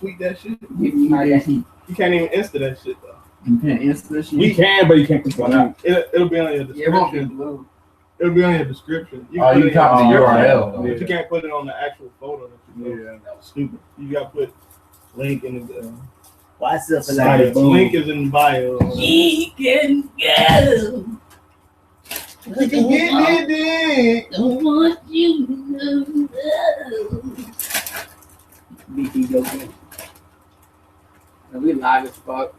tweet that shit? You can't even Insta that shit though. You can't Insta that shit. You can, but you can't click on it. It'll be on your description. It won't be blue. It'll be on your description. You can copy the URL, but you can't put it on the actual photo. That was stupid. You got to put link in the. Why still for like link is in bio. He can go. You can get it. I want you to know. BT go game. And we live as fuck.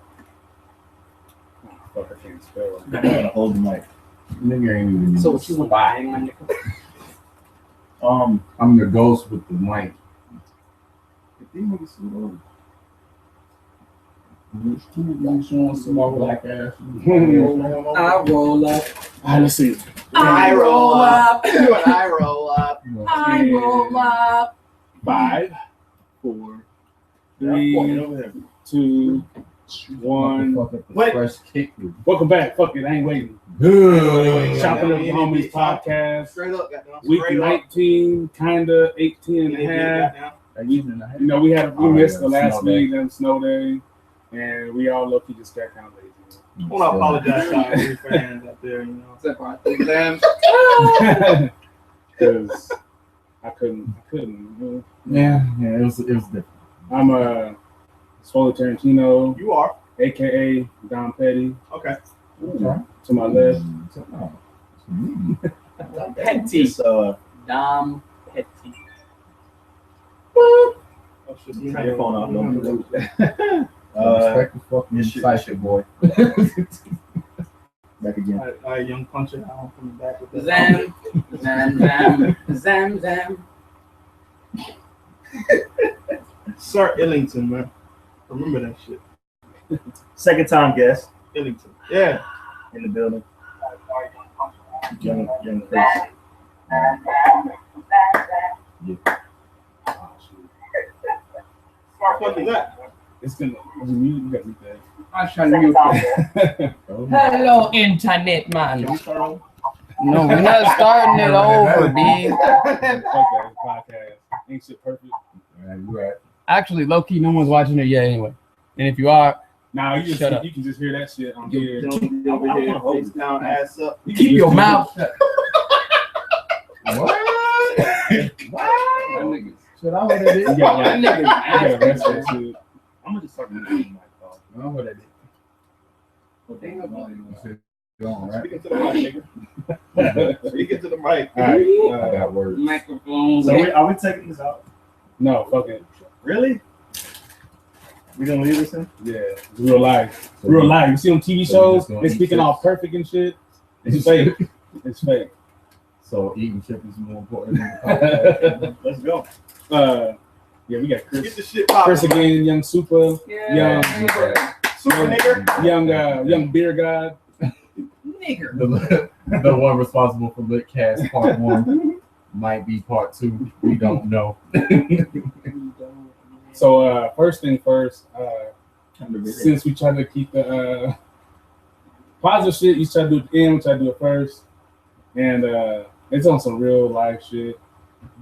Fuck, I can't spell. I'm gonna hold the mic. Nigga ain't even. So what you want to hang on nigga? I'm the ghost with the mic. If these niggas see those. Showing some more black ass. I roll up. Let's see. I roll up. You and I roll up. I roll up. 5, 4, 3, 2, 1. Wait. First kick. Welcome back. Fuck it, I ain't waiting. Good. Choppin' Up Homies podcast. Straight up, goddamn. Week 19, kinda 18 and a half. You know, we missed the last week and snow day, and we all low-key just got kind of lazy. I want to apologize to every fans out there, you know. Except for our three exams. Because I couldn't. You know. Yeah, it was different. I'm Swollen Tarantino. You are. AKA Dom Petty. Okay. To my left. Petty. So, Dom Petty. Oh, shit, turn your phone off. Respect the fucking shit, boy. Back again. All right, young puncher out from the back with the Zam. Sir Illington, man. Remember that shit. second time guest Illington. Yeah. in the building. Young Chris. What is that? It's gonna mute. You got me there. I shall mute it. Hello, internet man. Can we start on? No, we're not starting it over, B. Fuck that podcast. Ain't shit perfect. You right. Actually, low key, no one's watching it yet anyway. And if you are, Nah, you Shut up. can just hear that shit on here. Don't be over here, face down, ass up. keep your mouth shut. What? That nigga- Should I hold that in? You got That nigga's the rest of ass. that shit. I'm gonna just start with the mic off. I hold that in. Right? Speaking to the mic, nigga. Speaking to the mic. All right. I got words. Microphone. So, are we taking this out? No, fuck it. Really? We gonna leave this in? Yeah, it's real life. Real life. You see on TV shows, they speaking all perfect and shit. It's fake. It's fake. So eating chip is more important than the Let's go. Yeah, we got Get Chris. the shit popping. Chris again, young super, Yeah. Super nigga. young beer god. Nigger. the one responsible for Litcast Part 1 might be Part 2. We don't know. So first thing first, since we try to keep the positive shit, you try to do it at the end, we try to do it first. And it's on some real life shit.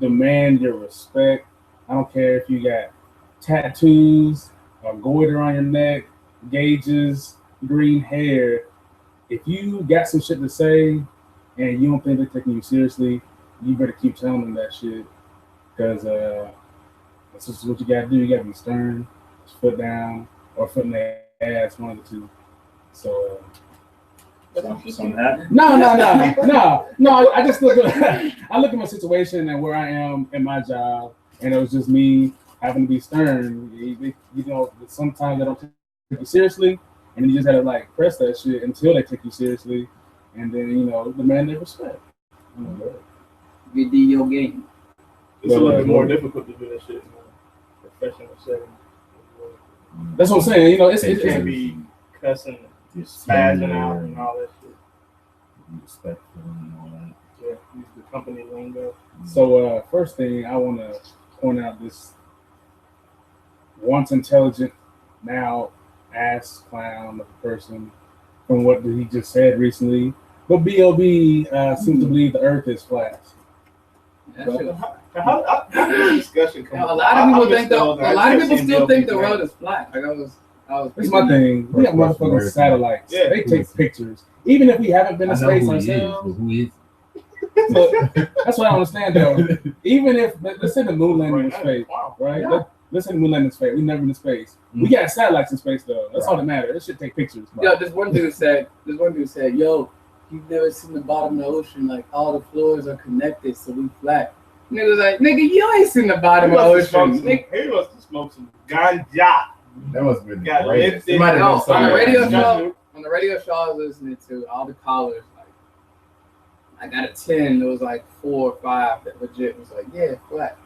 Demand your respect. I don't care if you got tattoos, a goiter on your neck, gauges, green hair. If you got some shit to say and you don't think they're taking you seriously, you better keep telling them that shit. Because that's just what you gotta do. You gotta be stern, foot down, or foot in the ass, one of the two. So Something happened? no. I just look at my situation and where I am in my job, and it was just me having to be stern. You know, sometimes they don't take you seriously, and then you just gotta like press that shit until they take you seriously, and then demand their respect. Video game. It's a little bit more difficult to do that shit in a professional setting. That's what I'm saying. It can't be cussing, spazzing out, and all that shit. Respectful and all that. Yeah, use the company lingo. So first thing I want to point out this once intelligent, now ass clown of a person from what he just said recently. But B.O.B. Seems to believe the earth is flat. That shit. How did the discussion come A up? lot of people think the a lot of people still think the world is flat. Like I was. That's my thing. We have motherfucking satellites. Yeah. They take pictures. Even if we haven't been to space ourselves. Who is? So, that's what I understand though. Even if let's say the moon landing in space, right? Yeah. Let's say the moon landing in space. We never been to space. We got satellites in space though. That's all that matters. This should take pictures. Bro. Yo, this one dude said, yo, you've never seen the bottom of the ocean. Like all the floors are connected, so we flat. Nigga was like, nigga, you ain't seen the bottom of the ocean. He must have smoked some ganja. That must have been Got great. lifted. It might have No, been on the radio something. show, on the radio show I was listening to, all the callers, like, I got a 10, there was like 4 or 5 that legit was like, yeah, flat.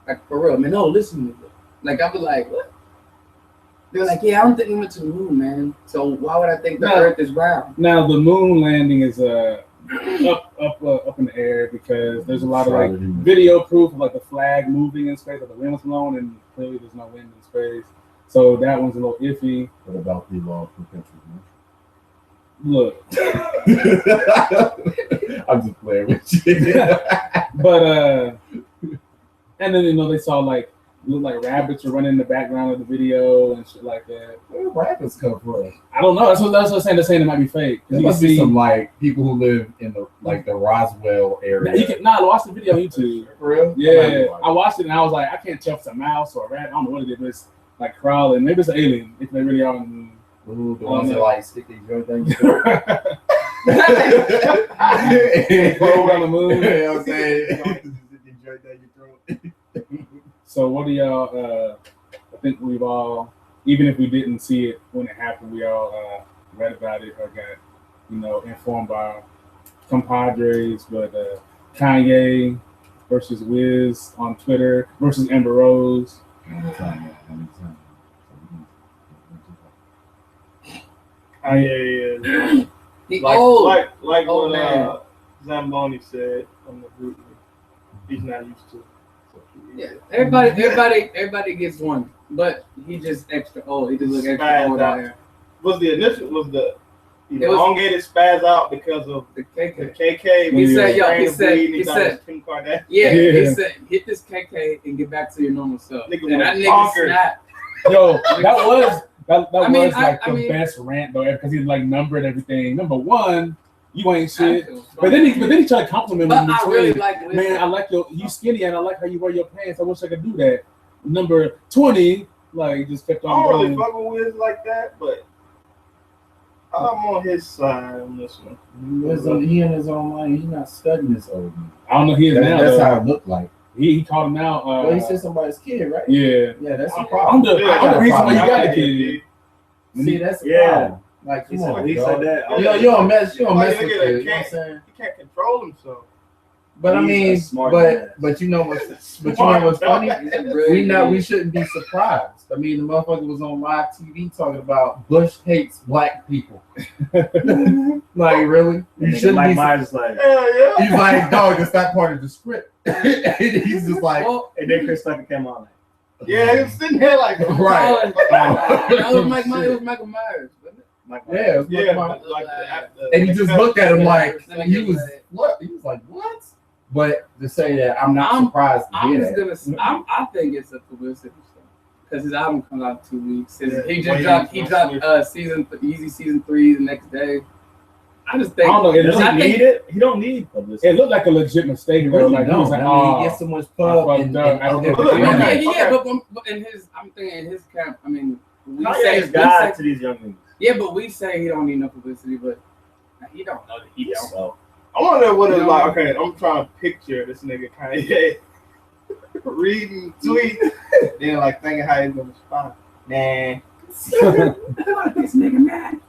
Like, for real, man, no, listen to me. Like, I was like, what? They're like, yeah, I don't think we went to the moon, man. So why would I think the Earth is round? Now, the moon landing is up in the air because there's a lot of like video proof of like the flag moving in space, like the wind was blowing, and clearly there's no wind in space. So that one's a little iffy. What about the law of propensity? Look, I'm just playing with you. but and then they saw like look like rabbits are running in the background of the video and shit like that. Where do rabbits come from? I don't know. That's what I'm saying. They're saying it might be fake. There must be some like people who live in the the Roswell area. Watch the video on YouTube. For real? Yeah, I watched it and I was like, I can't tell if it's a mouse or a rat. I don't know what it is, but it's like crawling. Maybe it's an alien if they really are on the moon. Ooh, the ones that like stick their joint down your throat. On the moon. You know what I'm saying? Stick their joint down your throat. So what do y'all? I think we've all, even if we didn't see it when it happened, we all read about it or got informed by our compadres. But Kanye versus Wiz on Twitter versus Amber Rose. Kanye is like old what man. Zamboni said on the group. He's not used to it. Yeah, everybody gets one, but he just extra old. He just look extra old out here. Was the elongated spaz out because of The KK. the KK? He said, yo, he he said, Kim Kardashian. yeah, Yeah. he said, hit this KK and get back to your normal self. Nigga And that was nigga bonkers. snapped. Yo, that was I mean, best rant though, because he like numbered everything. Number one, you ain't shit. That was But then he tried to compliment But me. I really like Wiz. Man, I like you skinny and I like how you wear your pants. I wish I could do that. Number 20, like just kept I on don't really going. fuck with Wiz like that, but I'm on his side on this one. He in his own mind. He's not studying this old man. I don't know he is now. That's though. how it looked like. He called him out. Well, he said somebody's kid, right? Yeah. Yeah, that's the I'm problem. the reason why you got the Yeah, kid. See, that's the Yeah. problem. Like, He come said, on, he dog. said that. You don't mess with Like, it. nigga, You know what I'm saying? He can't control himself. But I He's a mean, smart man. but you know what's funny? He's a brilliant We shouldn't be surprised. I mean, the motherfucker was on live TV talking about Bush hates black people. Like, really? You shouldn't Like be. Myers like, Yeah. He's like, dog, it's not part of the script. He's just like, Well, and then Chris Tucker came on. Yeah, he was sitting there like, right. That was Michael Myers. Wasn't it? Like, Yeah, it's yeah, like, like and he just looked at him like Yeah. he was what? He was like, what? But to say that, I'm not surprised to I'm hear just that. gonna. I think it's a publicity stuff because his album comes out in 2 weeks. Yeah, He waiting dropped for season 3 the next day. I just I think. don't know. Does he need it? He don't need publicity. It looked like a legit mistake. He Though. really Like he don't. was like, I mean, oh, he gets so much pub I and fucked up. But in his, I'm thinking in his camp. I mean, we Kanye say, is God to these young niggas. yeah, but we say he don't need no publicity, but he don't know that he don't. So, I wonder what it's like. Okay, I'm trying to picture this nigga Kanye reading tweets, then like thinking how he's gonna respond. Man, This nigga mad.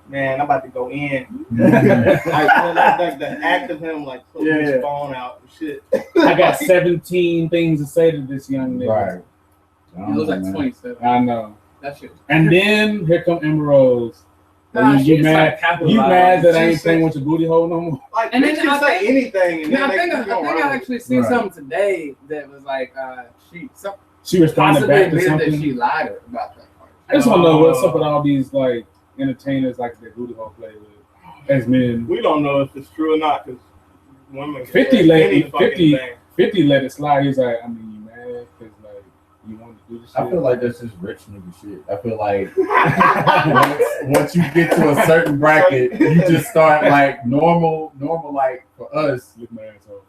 man, I'm about to go in. like the act of him like pulling Yeah. his phone out and shit. I got 17 things to say to this young nigga. Right. He looks like 27. I know. That shit. And then here come Amber Rose. Nah, you she's mad? like capitalized. You mad that I She ain't playing with your booty hole no more? Like, And and then then I say think- anything, and Yeah, then I think I actually seen Right. something today that was like She responded possibly back to admitted that something. she lied to her about that part. I just want to know what's up with all these like entertainers like their booty hole play with as men. we don't know if it's true or not because women 50 can lady, any fucking 50 thing. 50 let it slide. He's like, I mean, you mad because like you want to do this shit? I feel like that's just rich nigga shit. I feel like once you get to a certain bracket, you just start like normal. Like for us,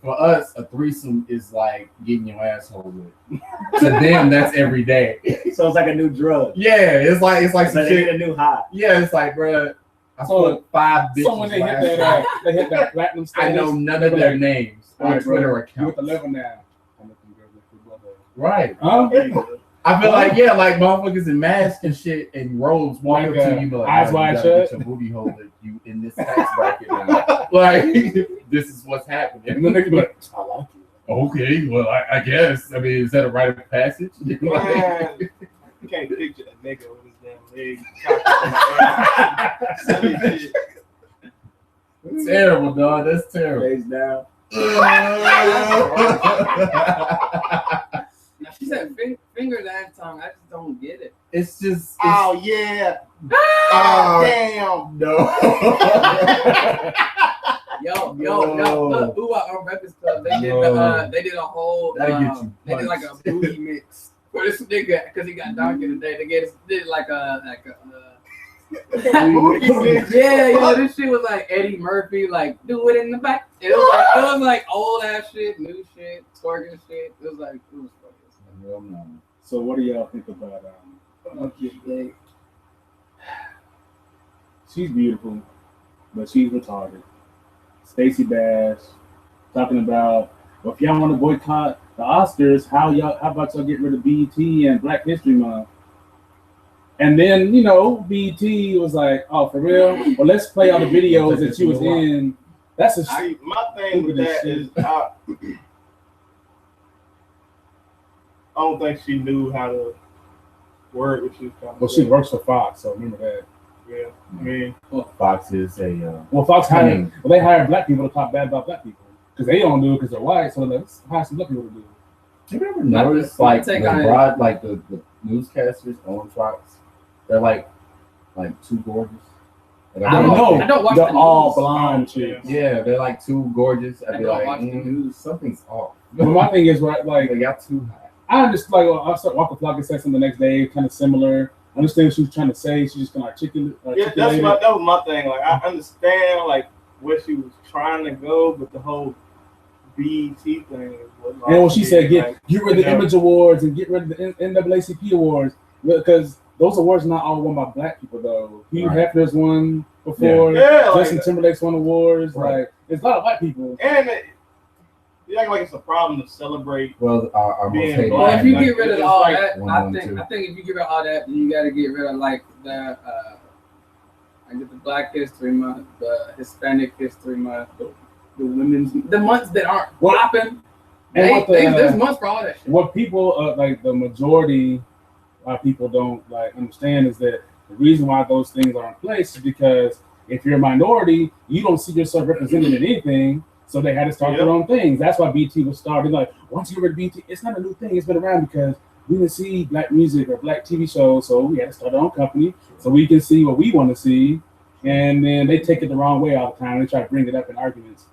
a threesome is like getting your asshole lit. To them, that's every day. So it's like a new drug. Yeah, it's like So some they shit. get a new high. Yeah, it's like, bruh, I put 5 bitches. So when they hit that platinum status, I know none of their names all on right, Twitter bro, you accounts. at the level now. I'm looking good with your brother. Right. Huh? I feel like, yeah, like motherfuckers in masks and shit and robes walk up to you, be like, eyes "Oh, wide you gotta shut. get your booty hole that you in this tax bracket now." Like, this is what's happening. And then they be like, I like you. Okay, well, I guess. I mean, is that a rite of passage? Man, you can't picture that nigga with his damn legs. Terrible, dog. That's terrible. Face down. Now she said fingers and tongue. I just don't get it. It's just. Oh yeah. Oh damn. No. Yo, look, who are Breakfast Club? They did they did a whole That'll get you they did like a booty mix for this nigga because he got dark in the day. They did like a yeah, yo, this shit was like Eddie Murphy, like do it in the back. It was like old ass shit, new shit, twerking shit. It was funny. So what do y'all think about she's beautiful, but she's retarded. Stacey Dash talking about, well, if y'all want to boycott the Oscars, how about y'all get rid of BET and Black History Month? And then, BET was like, oh, for real? Well, let's play all the videos that she was in. That's my thing with that is I don't think she knew how to word what she was talking about. Well, she works for Fox, so remember that. Yeah, I mean, Fox is a. Fox they hire black people to talk bad about black people because they don't do it because they're white. So let's hire some black people to do it. Have you ever noticed like the newscasters on Fox? They're like too gorgeous. I don't know. I don't watch they're the all news. blonde chicks. Yeah, they're like too gorgeous. I'd I be don't like, watch the news. something's off. But my thing is, right, like They got too high. I understand. Like, I start walking flock and say something the next day, kind of similar. I understand what she was trying to say. She's just gonna articulate. yeah, that was my thing. Like, I understand like where she was trying to go, but the whole BET thing was. And when she said, get rid of the Image Awards and get rid of the NAACP Awards, because those awards are not all won by black people though. Hugh Hefner's won before. Yeah, Justin like, Timberlake's won awards. Right. Like, it's a lot of white people. And you act like it's a problem to celebrate. Well, our most Being hated. Well, if you Like, get rid of it's all like that, I 112. think if you get rid of all that, you got to get rid of like the the Black History Month, the Hispanic History Month, the the months that aren't popping. There's months for all that shit. What people like the majority of people don't like understand is that the reason why those things are in place is because if you're a minority, you don't see yourself represented in anything. So they had to start their own things. That's why BT was started. Like, once you get rid of BT, it's not a new thing. It's been around because we didn't see black music or black TV shows. So we had to start our own company so we can see what we want to see. And then they take it the wrong way all the time. They try to bring it up in arguments.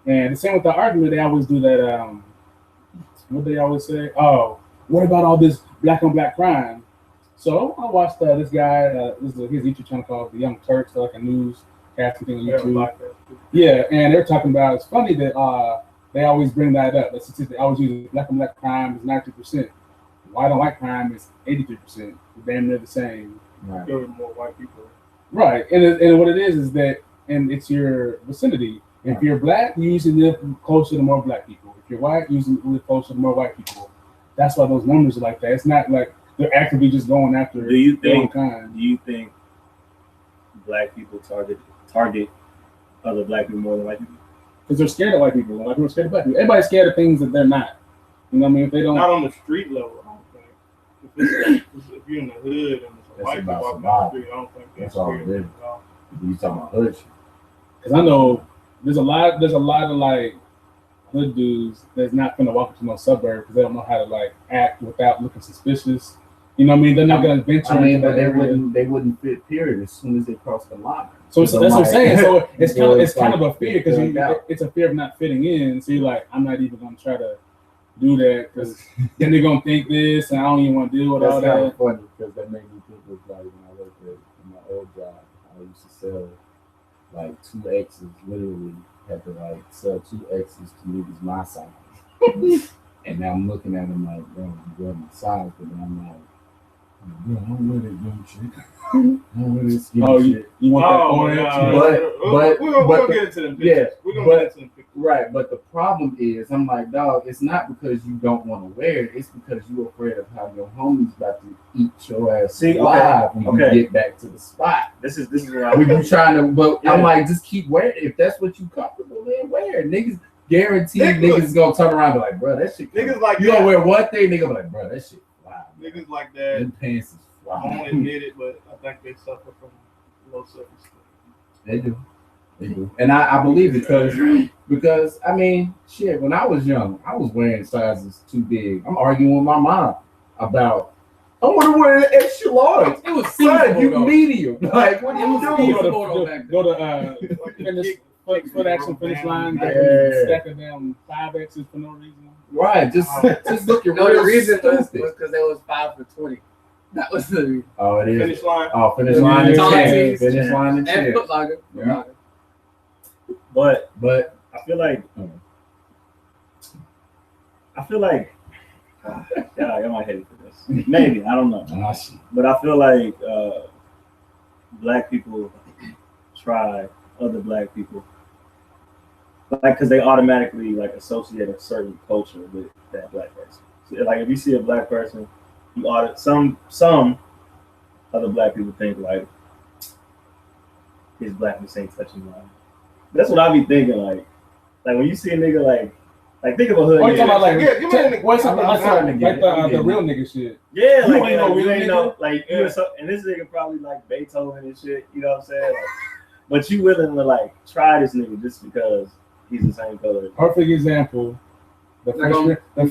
And the same with the argument, they always do that. What they always say? Oh, what about all this black on black crime? So I watched this guy. This is his YouTube channel called The Young Turks, like a news casting thing on YouTube. Yeah, and they're talking about, it's funny that they always bring that up. That's they always use black on black crime is 90%. White on white crime is 83%. Damn near the same. Right. There were more white people. Right, and what it is that, and it's your vicinity. If you're black, you usually live closer to more black people. If you're white, you usually live closer to more white people. That's why those numbers are like that. It's not like they're actively just going after their own kind. Do you think black people target other black people more than white people? Because they're scared of white people. White people are scared of black people. Everybody's scared of things that they're not. You know what I mean? If they don't. Not on the street level, I don't think. If you're in the hood and it's a white people walking down the street, I don't think that's all it is. You talking about hood shit? Because I know there's a lot of like hood dudes that's not gonna walk into no suburb because they don't know how to like act without looking suspicious. You know what I mean? They're not gonna venture. But they wouldn't fit. Period. As soon as they cross the line. So that's what I'm saying. So it's kind of a fear because like it's a fear of not fitting in. So you're like, I'm not even gonna try to do that because then they're gonna think this, and I don't even want to deal with all That's kind that. of funny because that made me think of like when I worked at my old job, I used to sell like 2X's, literally had to like sell 2X's to niggas my size. And now I'm looking at them like, bro, you wear my size, but then I'm like, bro, I don't wear that young shit. I don't wear this skinny shit. You want Oh, that 4X? God. We're gonna get into them pictures. Yeah, We're gonna get into them pictures. Right, but the problem is, I'm like, dog, it's not because you don't want to wear it, it's because you're afraid of how your homie's about to eat your ass alive when you get back to the spot. This is where I When you trying to, but I'm like, just keep wearing it. If that's what you comfortable in, wear it. Niggas guaranteed niggas gonna turn around and be like, bro, that shit. Niggas like you gonna wear one thing, nigga be like, bro, that shit fly. Niggas like that. Them pants is I fly. won't admit it, but I think they suffer from low self-esteem. They do. They do. And I believe it because I mean, shit, when I was young, I was wearing sizes too big. I'm arguing with my mom about I want to wear an extra large. It was son, you medium. Like, what are you doing? Go to foot action finish line. Stack of them 5X's for no reason. Right, just looking No, real the reason was stupid. because they was 5 for 20. That was the Oh, it is. Finish line. Oh, finish line and Tall chin. tees. Finish line and and chin. Foot Locker. Yeah. but I feel like yeah, I might hate it for this. Maybe, I don't know. But I feel like black people try other black people, like, because they automatically like associate a certain culture with that black person. So, like, if you see a black person, you ought some other black people think like his blackness ain't touching mine. That's what I be thinking. Like when you see a nigga like think of a hood. What you talking about? Like, what's the real nigga shit? Yeah, You like ain't no real you ain't nigga? know, like you and this nigga probably like Beethoven and shit. You know what I'm saying? Like, but you willing to like try this nigga just because he's the same color. Perfect example. The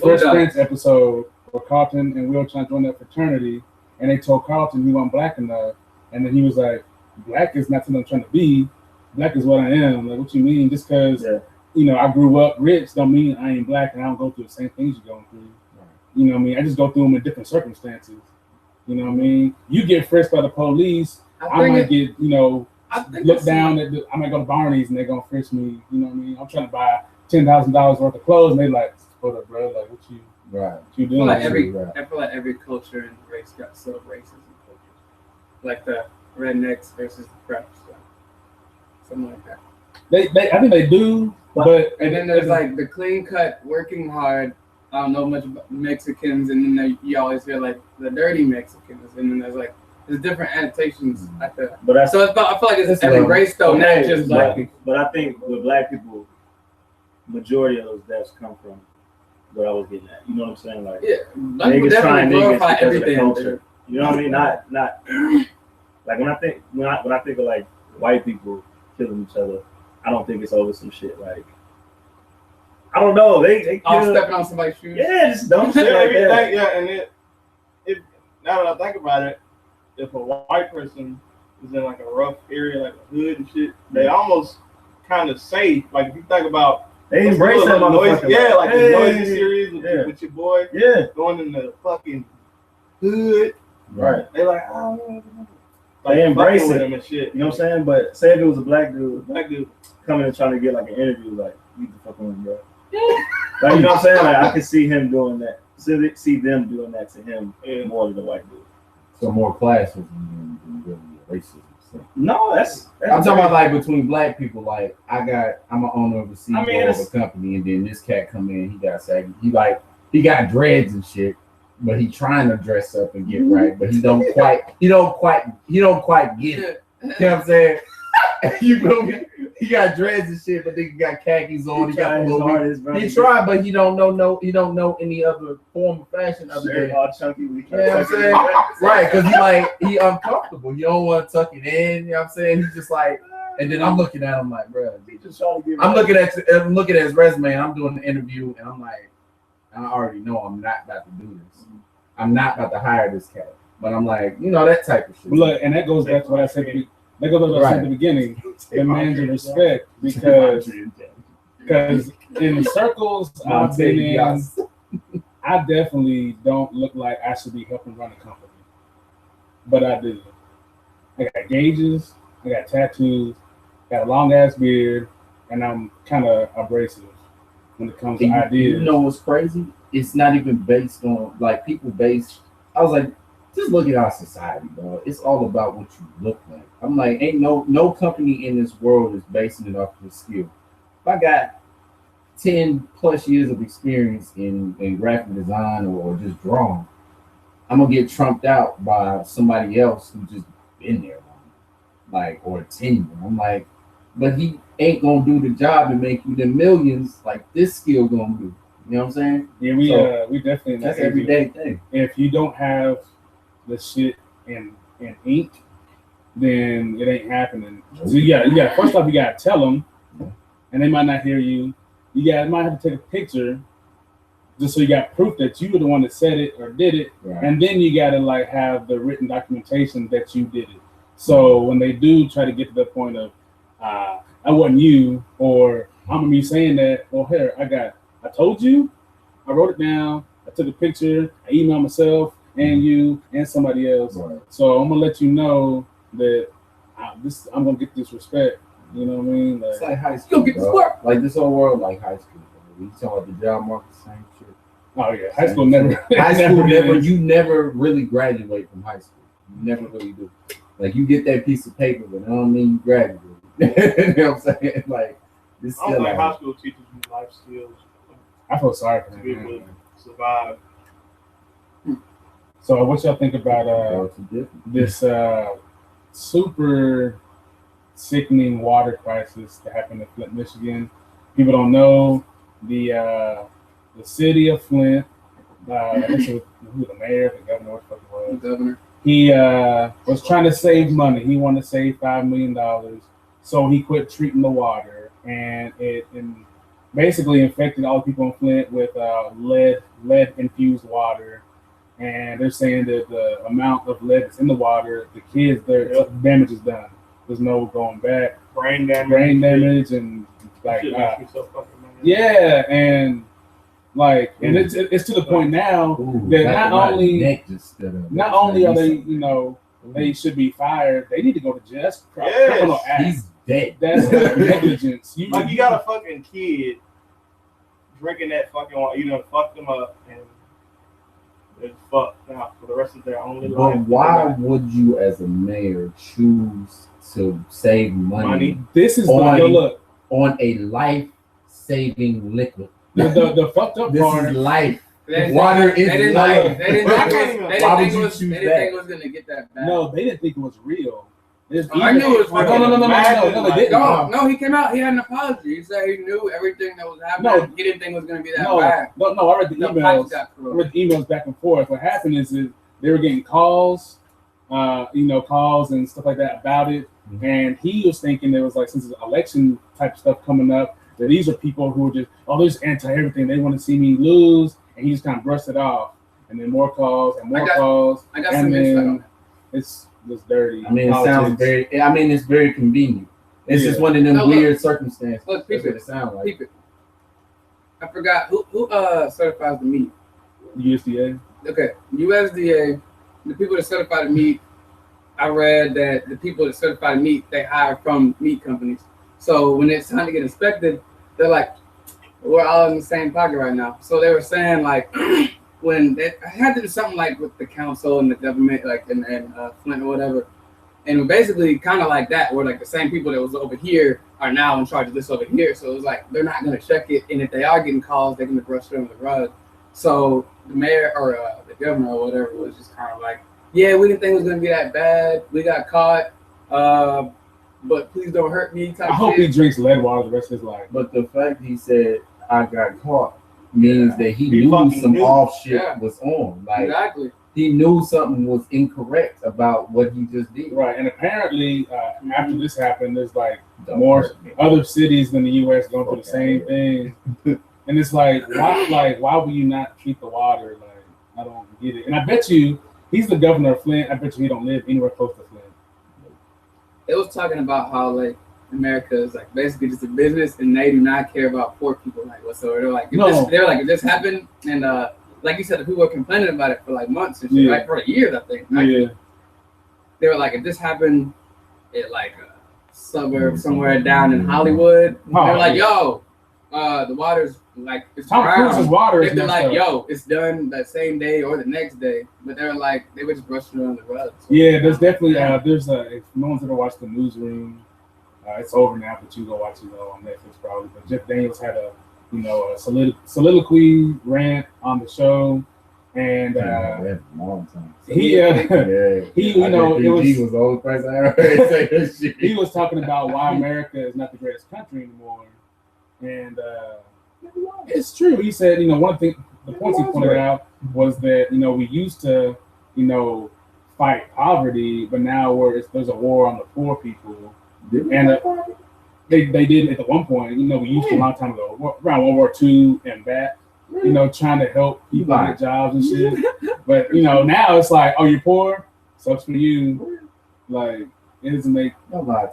Fresh Prince episode where Carlton and Will trying to join that fraternity, and they told Carlton he wasn't black enough, and then he was like, "Black is not what I'm trying to be. Black is what I am." Like, what you mean? Just because you know I grew up rich don't mean I ain't black and I don't go through the same things you're going through. You know what I mean? I just go through them in different circumstances. You know what I mean? You get frisked by the police, I might get, you know, look down at I might go to Barney's and they're gonna frisk me. You know what I mean? I'm trying to buy $10,000 worth of clothes and they like, hold up, bro, like what you doing? I feel like every culture and race got races and cultures. Like the rednecks versus the preps. Something like that. I think they do, but and then there's like the clean cut, working hard. I don't know much about Mexicans, and then you always hear like the dirty Mexicans, and then there's different annotations like that. But I feel like it's every race though, not just black people. But I think with black people, majority of those deaths come from what I was getting at. You know what I'm saying? Like, black people definitely glorify everything. Culture. You know what I mean? Not like when I think of like white people killing each other, I don't think it's over some shit like. I don't know. They stepping on somebody's shoes. Yeah, just dumb shit like that. And it now that I think about it, if a white person is in like a rough area, like a hood and shit, they almost kind of safe. Like if you think about, they embrace that motherfucker. Yeah, like the Noisy series with your boy. Yeah, going in the fucking hood. Right. They like, oh, like they embrace it and shit. You know what I'm saying? But say if it was a black dude coming and trying to get like an interview, like, you the fuck on, bro. Like, you know what I'm saying? Like, I could see him doing that. See them doing that to him more than the white dude. So more classism than really racism. So. No, that's I'm talking about like between black people. Like I'm an owner of a CEO of a company, and then this cat come in. He got saggy. He got dreads and shit, but he trying to dress up and get right, but he don't quite get it. You know what I'm saying? You feel me? He got dreads and shit, but then he got khakis on. He got he tried, but he don't know any other form of fashion other than all chunky. You know what I'm saying? Right, because he uncomfortable. He don't want to tuck it in. You know what I'm saying? He's just like, and then I'm looking at him like, bro. I'm looking at his resume. And I'm doing the interview, and I'm like, I already know I'm not about to do this. I'm not about to hire this cat. But I'm like, you know, that type of shit. Look, and that goes back to what I said. That goes back to what I said at the beginning. Demands and respect, because in the circles I've been in, I definitely don't look like I should be helping run a company, but I do. I got gauges, I got tattoos, got a long ass beard, and I'm kind of abrasive when it comes to ideas. You know what's crazy? It's not even based on like people based. I was like, just look at our society, dog. It's all about what you look like. I'm like, ain't no company in this world is basing it off of skill. If I got 10 plus years of experience in graphic design or just drawing, I'm gonna get trumped out by somebody else who just been there like or tenure. I'm like, but he ain't gonna do the job to make you the millions like this skill gonna do. You know what I'm saying? Yeah, we definitely That's an everyday thing. If you don't have the shit in ink, then it ain't happening. So you got first off you gotta tell them, and they might not hear you. You might have to take a picture just so you got proof that you were the one that said it or did it, Right. and then you gotta like have the written documentation that you did it. So when they do try to get to the point of I wasn't you, or I'm me saying that, well here I told you, I wrote it down, I took a picture, I emailed myself and you and somebody else. Right. So I'm gonna let you know that I'm gonna get this respect. You know what I mean? It's like high school. Get this bro. work. Like this whole world, like high school. Bro. We talk about the job market, same shit. Oh yeah, high school never. High school never. is. You never really graduate from high school. You never really do. Like you get that piece of paper, but I don't mean you graduate. You know what I'm saying? Like this. I don't think high school teaches you life skills I feel sorry for to be them. able to survive. So what y'all think about this super sickening water crisis that happened in Flint, Michigan? People don't know the city of Flint. This was who the mayor, the governor, what the fuck it was. The governor. He was trying to save money. He wanted to save $5 million, so he quit treating the water, and it basically infected all the people in Flint with lead infused water. And they're saying that the amount of lead that's in the water, the kids, their damage is done. There's no going back. Brain damage, and like so fucking mad. yeah, and like, and it's to the point now that not only are they they should be fired, they need to go to jail. That's criminal act. He's dead. That's negligence. You got a fucking kid drinking that fucking water. You done fucked them up and it's fucked now for the rest of their only life. But why would you, as a mayor, choose to save money? This is on a life-saving liquid. The fucked up this part. Is life. Water is life. They didn't think it was gonna get that bad. No, they didn't think it was real. I knew it was real. No, they didn't. No, he came out. He had an apology. He said he knew everything that was happening. No, he didn't think it was going to be that bad. No, I read the emails. I read the emails back and forth. What happened is that they were getting calls, calls and stuff like that about it. Mm-hmm. And he was thinking there was like, since it's election type stuff coming up, that these are people who are just, they're just anti everything. They want to see me lose, and he just kind of brushed it off. And then more calls and more calls. I got some insight on that. It's dirty. I mean, it sounds very. I mean, it's very convenient. It's just one of them weird circumstances. Look, that's what it sounds like. I forgot who certifies the meat. USDA. Okay, USDA. The people that certify the meat. I read that the people that certify the meat they hire from meat companies. So when it's time to get inspected, they're like, we're all in the same pocket right now. So they were saying like. When they had to do something like with the council and the government, like and Flint or whatever, and basically kind of like that, where like the same people that was over here are now in charge of this over here. So it was like they're not going to check it, and if they are getting calls, they're going to brush it under the rug. So the mayor or the governor or whatever was just kind of like, yeah, we didn't think it was going to be that bad. We got caught, but please don't hurt me. I hope he drinks lead water the rest of his life. But the fact he said I got caught means that he knew some off shit was on. Like exactly. He knew something was incorrect about what he just did. Right, and apparently after this happened, there's like more other cities in the U.S. going through the same thing, and it's like, why will you not treat the water? Like, I don't get it. And I bet you he's the governor of Flint. I bet you he don't live anywhere close to Flint. It was talking about how like America is like basically just a business, and they do not care about poor people like whatsoever. They're like, if this happened, and like you said, the people were complaining about it for like months and shit, like for years, I think. They were like, if this happened at like a suburb somewhere down in Hollywood, they were like, yo, the water's like it's Tom Cruise's water. They'd be like, yo, it's done that same day or the next day, but they were like, they were just brushing it on the rug. So yeah, there's definitely there's if no one's ever watched the Newsroom, it's over now, but you go watch it on Netflix probably. But Jeff Daniels had a soliloquy rant on the show, and he you know it was the old person I ever heard say this shit. He was talking about why America is not the greatest country anymore, and it's true. He said, you know, one thing, the points he pointed out was that, you know, we used to, you know, fight poverty, but now there's a war on the poor people. And they did at one point, you know, we used to a long time ago, around World War II and back, you know, trying to help people get jobs and shit. But, you know, now it's like, oh, you're poor? Sucks for you. Like, it doesn't make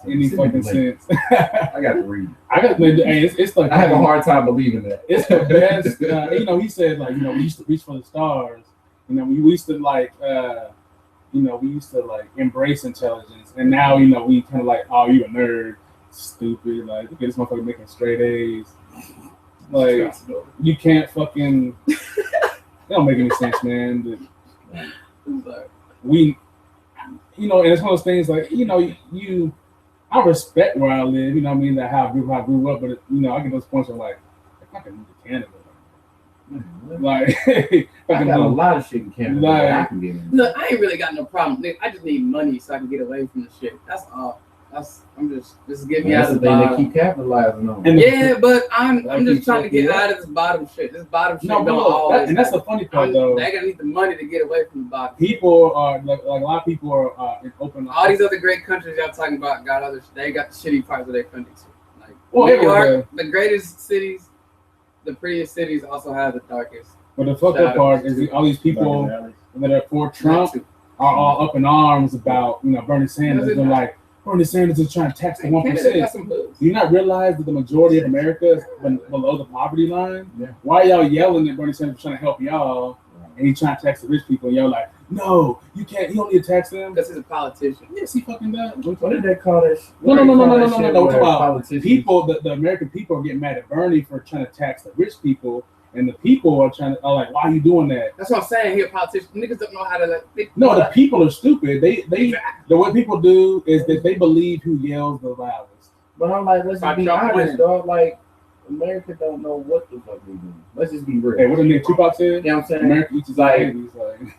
any fucking sense. I got to read. It's like, I have a hard time believing that. It's the best. You know, he said, like, you know, we used to reach for the stars. You know, we used to like, you know, we used to like embrace intelligence, and now, you know, we kind of like, oh, you a nerd, stupid. Like, look at this motherfucker making straight A's. Like, you can't fucking. It don't make any sense, man. We. You know, and it's one of those things like, you know, I respect where I live, you know what I mean, that how I grew up, but, you know, I get those points of like, I can move to Canada. Like, I got a lot of shit in Canada that I can get in. Look, I ain't really got no problem. I just need money so I can get away from the shit. That's all. I'm just getting me out of the bottom. They keep capitalizing on. Yeah, but I'm just trying to get out of this bottom shit. This bottom shit don't always. And that's the funny part, though. They gotta need the money to get away from the bottom. People are like a lot of people are open. All these other great countries y'all talking about got other. They got the shitty parts of their country too. Like New York, the greatest cities, the prettiest cities also have the darkest. But the fucked up part is all these people that are for Trump are all up in arms about, you know, Bernie Sanders. They're like, Bernie Sanders is trying to tax the 1%. Do you not realize that the majority of America is below the poverty line? Yeah. Why are y'all yelling that Bernie Sanders is trying to help y'all, and he's trying to tax the rich people, and y'all like, no, you can't. You don't need to tax them because he's a politician. Yes, he fucking does. What did they call this? No. Talk about people. The American people are getting mad at Bernie for trying to tax the rich people. And the people are like, why are you doing that? That's what I'm saying here, politicians. Niggas don't know how to like. No, the people are stupid. The what people do is that they believe who yells the loudest. But I'm like, let's be honest, dog. Like, America don't know what the fuck we do. Let's just be real. Hey, what the nigga Tupac said? You know what I'm saying? America eats his like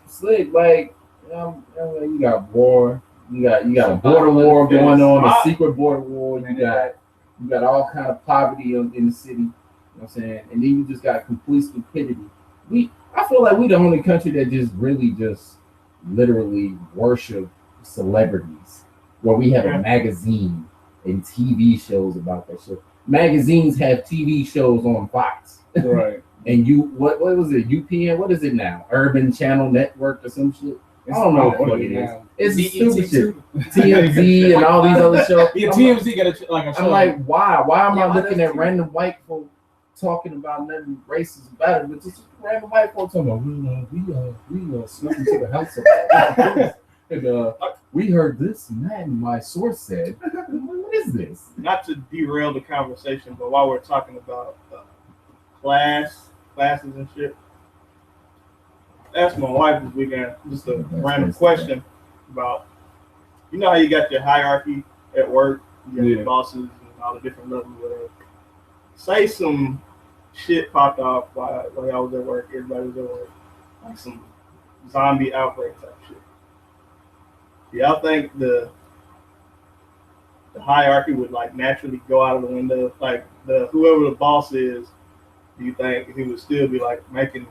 slick. Like, you got war. You got a border war going on, a secret border war. You got all kind of poverty in the city. You know what I'm saying? And then you just got complete stupidity. I feel like we the only country that just really just literally worship celebrities, where we have a magazine and TV shows about that shit. Magazines have TV shows on Fox. Right. And what was it? UPN? What is it now? Urban Channel Network or some shit? I don't know what it is. It's stupid shit. TMZ and all these other shows. Yeah, TMZ got a show. I'm like, why? Why am I looking at random white folk talking about nothing racist about it, but just random white folks talking about we snuck into the house and we heard this and that, and my source said, what is this? Not to derail the conversation, but while we're talking about classes and shit, I asked my wife this weekend just a random question about, you know how you got your hierarchy at work, you got your bosses and all the different levels, whatever. Say some shit popped off while I was at work, everybody was at work, like some zombie outbreak type shit. Do y'all think the hierarchy would like naturally go out of the window? Like whoever the boss is, do you think he would still be like making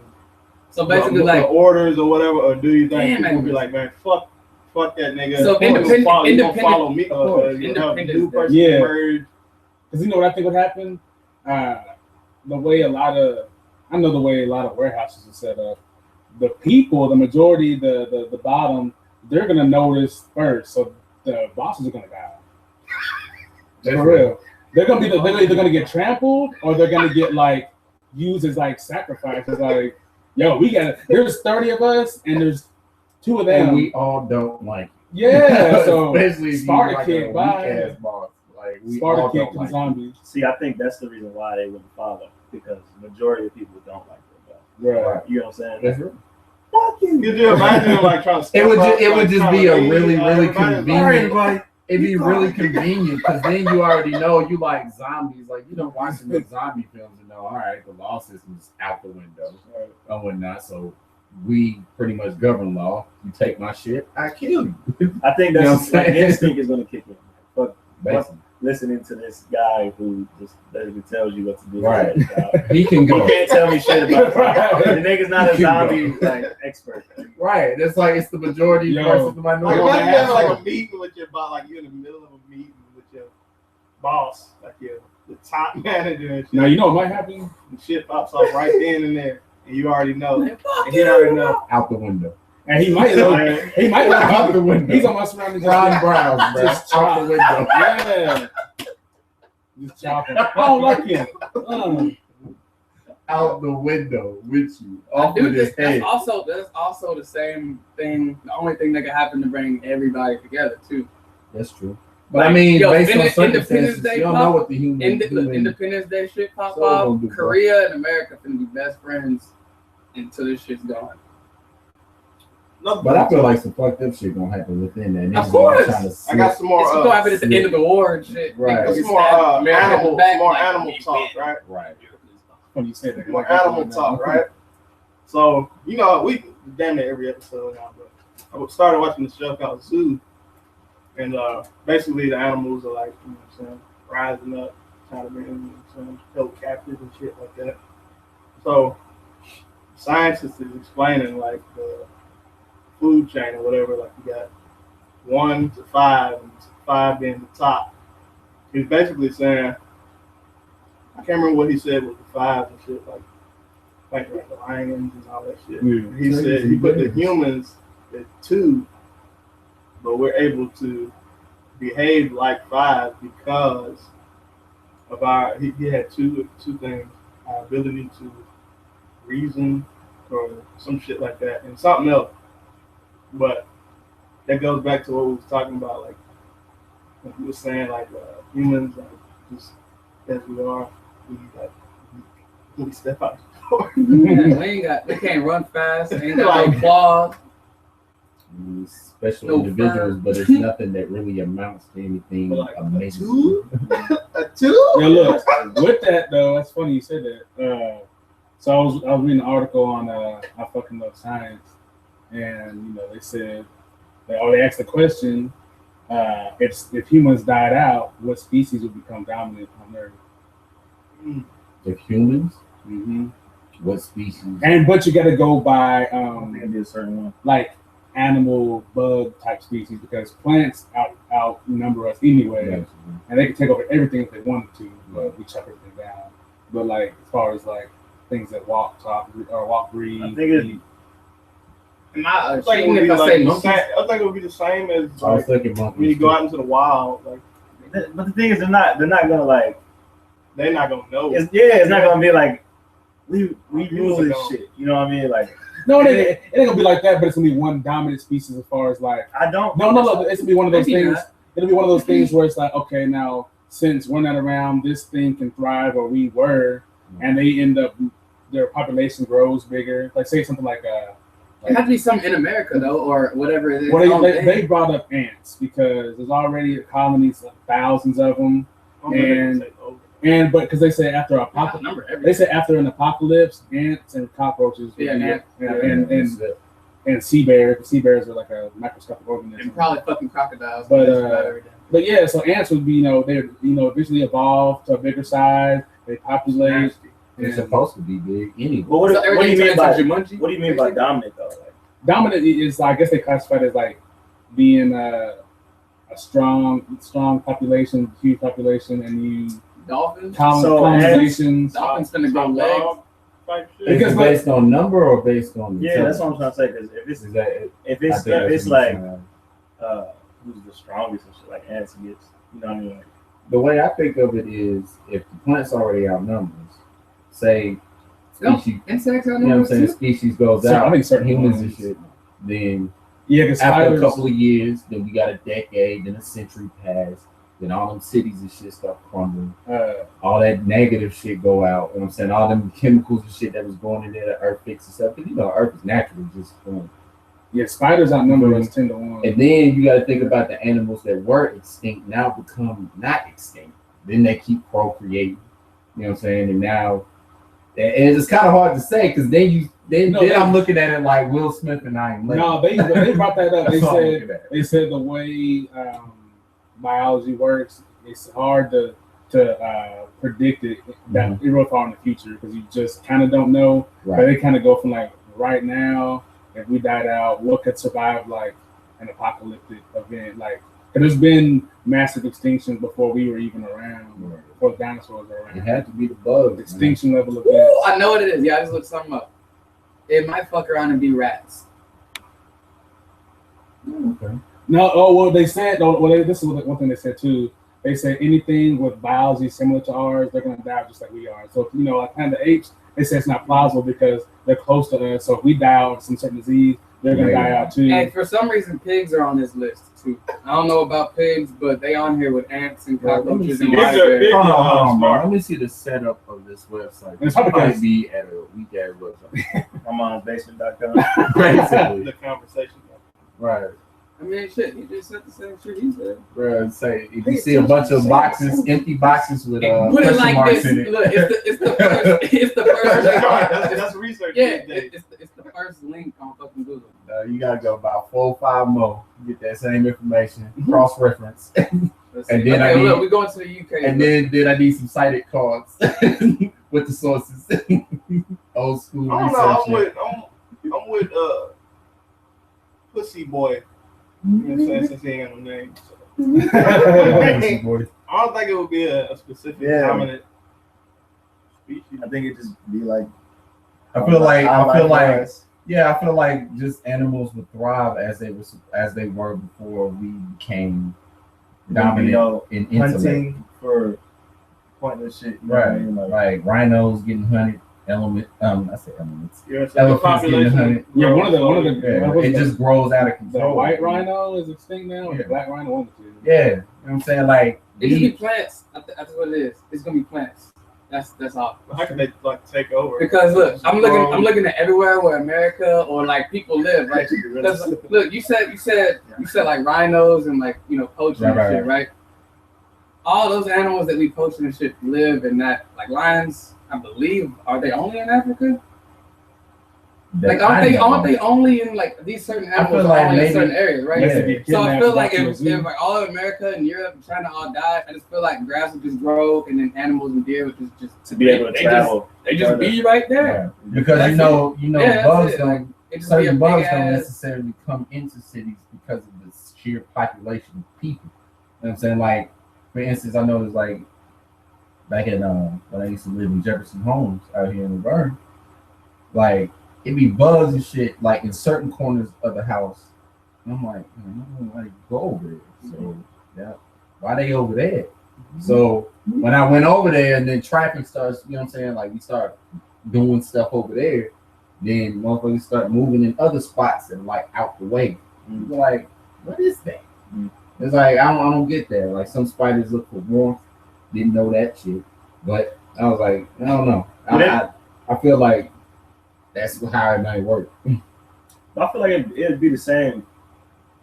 basically like orders or whatever, or do you think people would be like, man, fuck that nigga? So independent, follow me. Independent. Because you know what I think would happen. The way a lot of warehouses are set up, the people, the majority, the bottom, they're gonna notice first. So the bosses are gonna die. For real, they're either gonna get trampled or they're gonna get like used as like sacrifices. Like, Yo, we got it. There's 30 of us, and there's 2 of them. And we all don't like it. Yeah, so especially if Sparta you like kick, a weak bye. ass boss. Like we Sparta all kick don't to like it. zombies. See, I think that's the reason why they wouldn't follow, because the majority of people don't like them. Right. You know what I'm saying? That's right. Could you imagine them like trying to step up, It would like, just trying be to a lead, really everybody's convenient. like, It'd be really convenient because then you already know you like zombies. Like you don't watch the zombie films and know, all right, the law system's out the window and whatnot. So we pretty much govern law. You take my shit, I kill you. I think You know that's what I'm saying? instinct is going to kick in. But Basically. listening to this guy who just basically tells you what to do. Right. Like, He can you go. can't tell me shit about Right. the nigga's not a He can zombie like expert. Right. That's like it's the majority Yo. versus the Like, minority. imagine having like a meeting with your boss, like you're in the middle of a meeting with your boss, like the top manager and shit. Now you know what might happen. And shit pops off right then and there, and you already know. Like, fuck And he already know. Out the window. And he might look. He might look Out the window. He's on my surroundings. Ron Brown, bro. Just Out chop. the window. Yeah. Just chopping. I don't like him. Out the window with you. I Off do with his this. That's head. also the same thing. The only thing that could happen to bring everybody together too. That's true. But I mean, Yo, based on Independence circumstances, Day you don't pop- know what the human. Independence Day shit pop So off. gonna do, bro. Korea and America finna be best friends until this shit's gone. But I feel like some fucked up shit gonna happen within that. Niggas Of course. trying to I got some more. It's gonna happen at the end of the war and shit. Right. Some Niggas more stab America in the animal, back, more like, animal talk, right? Right. When you say that, More animal talk, right? So you know, we damn near every episode now, but I started watching the show called Zoo, and basically the animals are like, you know what I'm saying, rising up, trying to bring them, you know what I'm saying, held captive and shit like that. So scientists is explaining like the food chain or whatever, like you got 1 to 5, and 5 being the top. He's basically saying, I can't remember what he said with the 5 and shit, like the lions and all that shit. Yeah. He said he put the humans at 2, but we're able to behave like 5 because of our. He had two things: our ability to reason or some shit like that, and something else. But that goes back to what we was talking about, like we were saying, like humans, like just as we are, we step out the door. We can't run fast. Ain't got no claws. Special No individuals, fur. but it's nothing that really amounts to anything Like amazing. 2? A 2? Yeah, look. With that though, that's funny you said that. So I was reading an article on I fucking love science, and you know they said they asked the question, if humans died out, what species would become dominant on Earth? If humans, Mm-hmm. what species? But you got to go by Maybe a certain one. like animal, bug type species, because plants outnumber us anyway, and they can take over everything if they wanted to, but we shut everything down. But like as far as like things that walk, talk, or walk, breathe, I think it- eat. Am I I think it cheating would be if I like say the monkeys? same, I think it would be the same as I was like, thinking monkeys. when you go out into the wild, like But the thing is, they're not gonna like. they're not gonna know. It's not gonna be like we People use this don't. shit. You know what I mean? Like No, it ain't gonna be like that, but it's gonna be one dominant species as far as like. I don't. No. It's gonna be one of those Maybe things. not. It'll be one of those things where it's like, okay, now since we're not around, this thing can thrive, or we were, and they end up, their population grows bigger. Like say something like It has to be something in America though, or whatever it is. well, they brought up ants because there's already colonies of thousands of them, but because they say after after an apocalypse, ants and cockroaches, Yeah, and sea bears. Sea bears are like a microscopic organism. and probably fucking crocodiles. But, that's about everything. But yeah, so ants would be, they eventually evolve to a bigger size. They populate. It's supposed to be big anyway. But what, So what do you everything mean turns by into Jumanji? what do you mean by dominant though? Like, Dominant is, I guess they classify it as like being a strong population, huge population, and you Dolphins? colonizations. Dolphins finna go legs. Is Because it based on number or based on? yeah, that's what I'm trying to say. Because Is that it? if I think that's it's what like you're saying. who's the strongest and shit, like ants gets, you know what I mean? Like, The way I think of it is, if the plant's already outnumbered, say species, insects, I you know what I'm saying, too. species goes So, out, I think certain humans ones- and shit, then Yeah, because after spiders. a couple of years, then we got a decade, then a century passed, then all them cities and shit start crumbling. All that negative shit go out. You know what I'm saying? All them chemicals and shit that was going in there, the earth fix and stuff. Because you know, earth is naturally just Yeah, spiders outnumber us 10-1. And then you got to think about the animals that were extinct now become not extinct. Then they keep procreating. You know what I'm saying? And now, and it's kind of hard to say because then I'm looking at it like Will Smith and I am. No, they brought that up. That's all I'm looking at. They said the way biology works, it's hard to predict it that real far in the future because you just kind of don't know. Right. But they kind of go from like right now, if we died out, what could survive like an apocalyptic event? Like, there's been massive extinctions before we were even around, before dinosaurs were around. It had to be the bugs. Extinction level events. Ooh, I know what it is. Yeah, I just looked something up. It might fuck around and be rats. Okay. No, well, they said, this is one thing they said too. They said anything with biology similar to ours, they're going to die just like we are. So, you know, like kind of the apes, they say it's not plausible because they're close to us. So if we die out of some certain disease, they're going to die out too. And for some reason, pigs are on this list too. I don't know about pigs, but they on here with ants and cockroaches and Pigs are big. Let me see the setup of this website. It's probably might be at a weak ass website. I'm on basement.com. Basically. The conversation. Right. I mean, shit, he just said the same shit he said. Bro, say if you see a bunch of boxes, empty boxes with put it question like marks this. in it. Look, it's the first. It's the first. That's research. Yeah, it's the first link on fucking Google. You gotta go about 4 or 5 more. Get that same information, cross reference, and then I need, look, we're going to the UK. and then I need some cited cards with the sources. Old school I don't research. know. I'm with Pussy Boy. You know what I'm saying? Since he ain't got no name. So. I don't think it would be a specific dominant species. I think it just be like. I feel like just animals would thrive as they were before we became dominant in intellect. Hunting for pointless shit. You know what I mean? Like rhinos getting hunted. I said elements. Yeah, so the population. Yeah, one of the it just grows out of control. The white rhino is extinct now. The black rhino, one of the two. Yeah, you know what I'm saying? Like it just be plants. That's what it is. It's gonna be plants. That's all. How can they like take over? Because look, I'm looking at everywhere where America or like people live, right? Because look, you said like rhinos and like poaching and shit, right? All those animals that we poaching and shit live in that, like lions. I believe, are they only in Africa? Like, aren't they only in like these certain animals are only in certain areas, right? Yeah. So I feel like if like all of America and Europe and China all died, I just feel like grass would just grow and then animals and deer would just to be able to travel. They just be right there. Yeah. Because bugs don't. Certain bugs don't ass. necessarily come into cities because of the sheer population of people. You know what I'm saying? Like, for instance, I know it's like back at when I used to live in Jefferson Homes out here in Laverne, like it'd be bugs and shit like in certain corners of the house. And I'm like, I don't want to go over there. So yeah, why they over there? So when I went over there and then traffic starts, you know what I'm saying? Like we start doing stuff over there, then motherfuckers start moving in other spots that are like out the way. You're like, what is that? It's like I don't get that. Like some spiders look for warmth. Didn't know that shit, but I was like, I don't know. I feel like that's how it might work. But I feel like it'd be the same